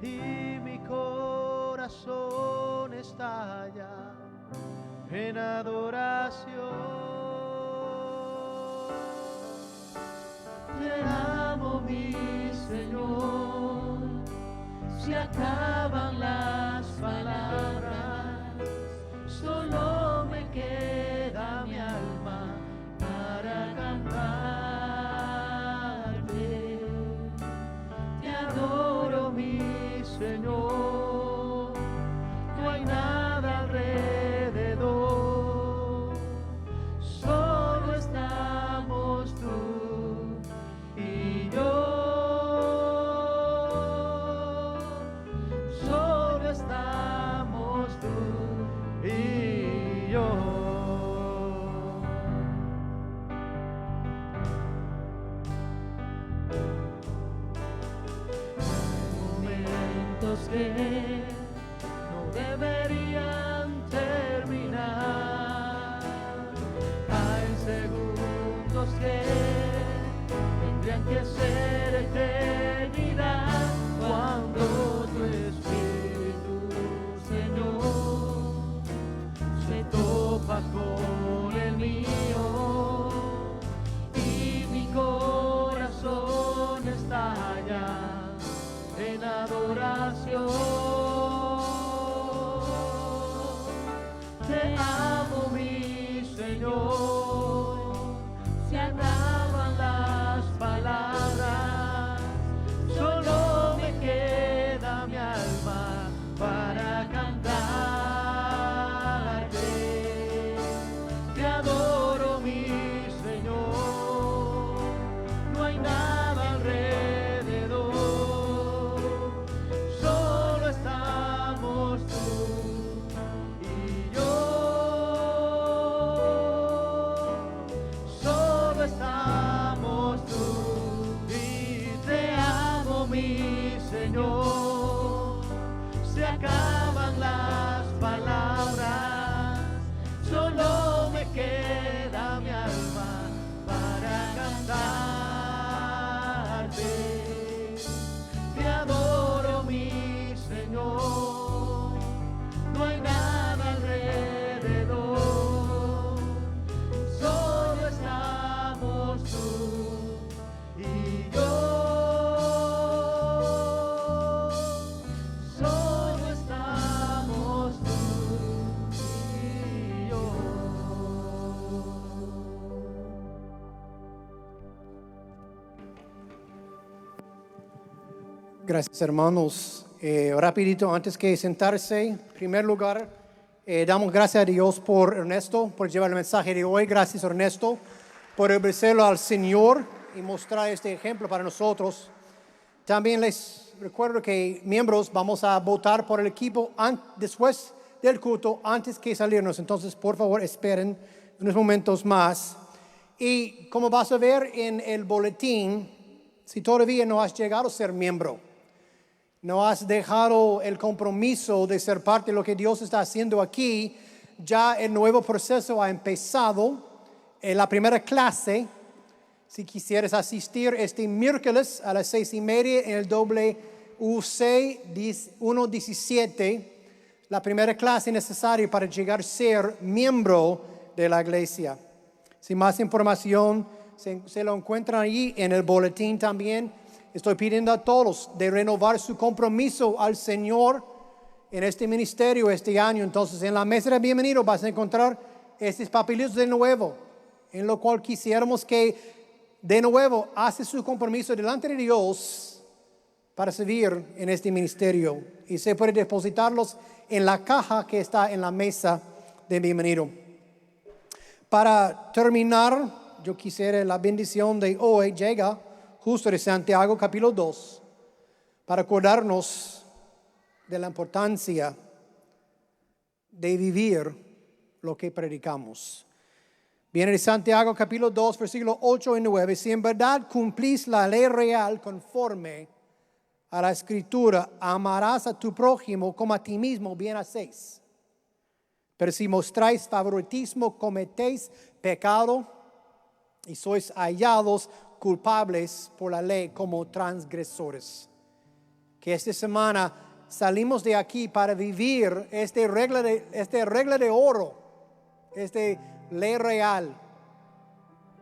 y mi corazón estalla en adoración. Te amo, mi Señor. Se acaban las palabras, solo me queda mi alma para cantarte. Te adoro, mi Señor, no hay nada alrededor, solo estamos tú y yo. Que no deberían terminar. Hay segundos que tendrían que ser eternidad cuando tu Espíritu, Señor, se topa con el mío y mi corazón estalla en adoración. Te amo, mi Señor. Se acaban las palabras, solo me queda mi alma para cantarte. Te adoro, mi Señor. No hay nada alrededor, solo estamos tú y yo. Gracias, hermanos. Rapidito, antes que sentarse, en primer lugar, damos gracias a Dios por Ernesto, por llevar el mensaje de hoy. Gracias, Ernesto, por ofrecerlo al Señor y mostrar este ejemplo para nosotros. También les recuerdo que miembros vamos a votar por el equipo después del culto, antes que salirnos. Entonces, por favor, esperen unos momentos más. Y como vas a ver en el boletín, si todavía no has llegado a ser miembro, no has dejado el compromiso de ser parte de lo que Dios está haciendo aquí, ya el nuevo proceso ha empezado. En la primera clase, si quisieras asistir este miércoles a las 6:30 en el WUC 117, la primera clase necesaria para llegar a ser miembro de la iglesia. Sin más información, se lo encuentran allí en el boletín también. Estoy pidiendo a todos de renovar su compromiso al Señor en este ministerio este año. Entonces, en la mesa de bienvenido vas a encontrar estos papelitos de nuevo, en lo cual quisiéramos que de nuevo hace su compromiso delante de Dios para servir en este ministerio. Y se puede depositarlos en la caja que está en la mesa de bienvenido. Para terminar, yo quisiera la bendición de hoy llega justo de Santiago capítulo 2 para acordarnos de la importancia de vivir lo que predicamos. Viene de Santiago capítulo 2 versículos 8 y 9. Si en verdad cumplís la ley real conforme a la escritura, amarás a tu prójimo como a ti mismo, bien hacéis. Pero si mostráis favoritismo, cometéis pecado y sois hallados culpables por la ley como transgresores. Que esta semana salimos de aquí para vivir esta regla de oro, esta ley real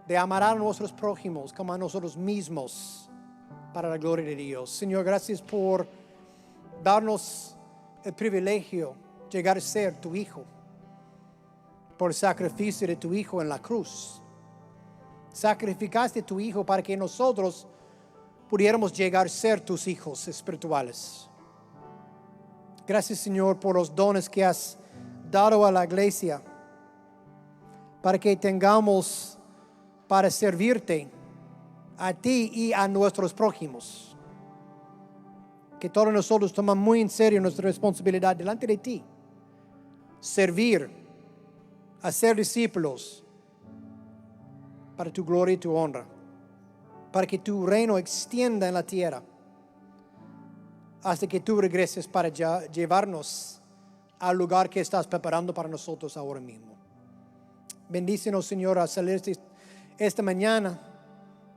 de amar a nuestros prójimos como a nosotros mismos para la gloria de Dios. Señor, gracias por darnos el privilegio de llegar a ser tu hijo, por el sacrificio de tu hijo en la cruz. Sacrificaste a tu hijo para que nosotros pudiéramos llegar a ser tus hijos espirituales. Gracias, Señor, por los dones que has dado a la iglesia, para que tengamos para servirte a ti y a nuestros prójimos. Que todos nosotros tomamos muy en serio nuestra responsabilidad delante de ti. Servir, hacer discípulos para tu gloria y tu honra, para que tu reino extienda en la tierra hasta que tú regreses para llevarnos al lugar que estás preparando para nosotros ahora mismo. Bendícenos, Señor, a salir esta mañana,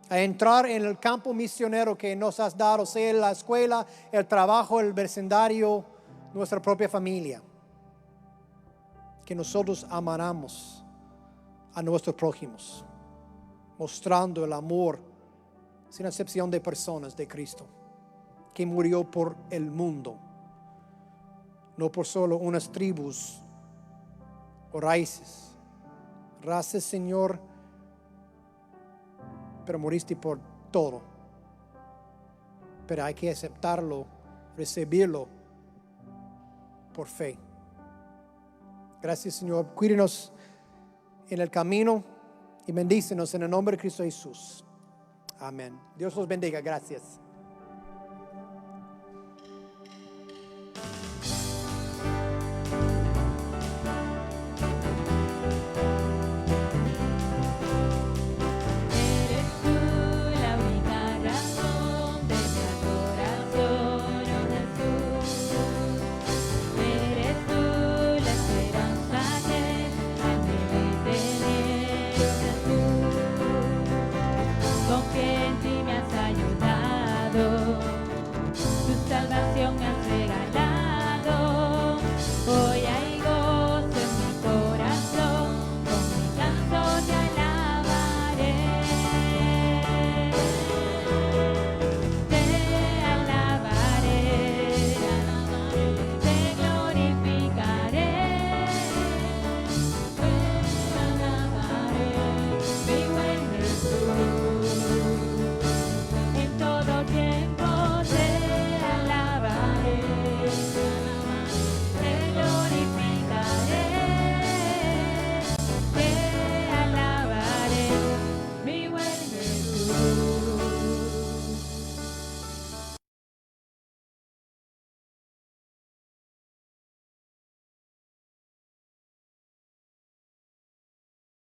a entrar en el campo misionero que nos has dado, sea la escuela, el trabajo, el vecindario, nuestra propia familia. Que nosotros amaramos a nuestros prójimos, mostrando el amor sin excepción de personas de Cristo, que murió por el mundo, no por solo unas tribus o raíces, razas, Señor, pero moriste por todo. Pero hay que aceptarlo, recibirlo por fe. Gracias, Señor. Cuídenos en el camino y bendícenos en el nombre de Cristo Jesús. Amén. Dios los bendiga. Gracias.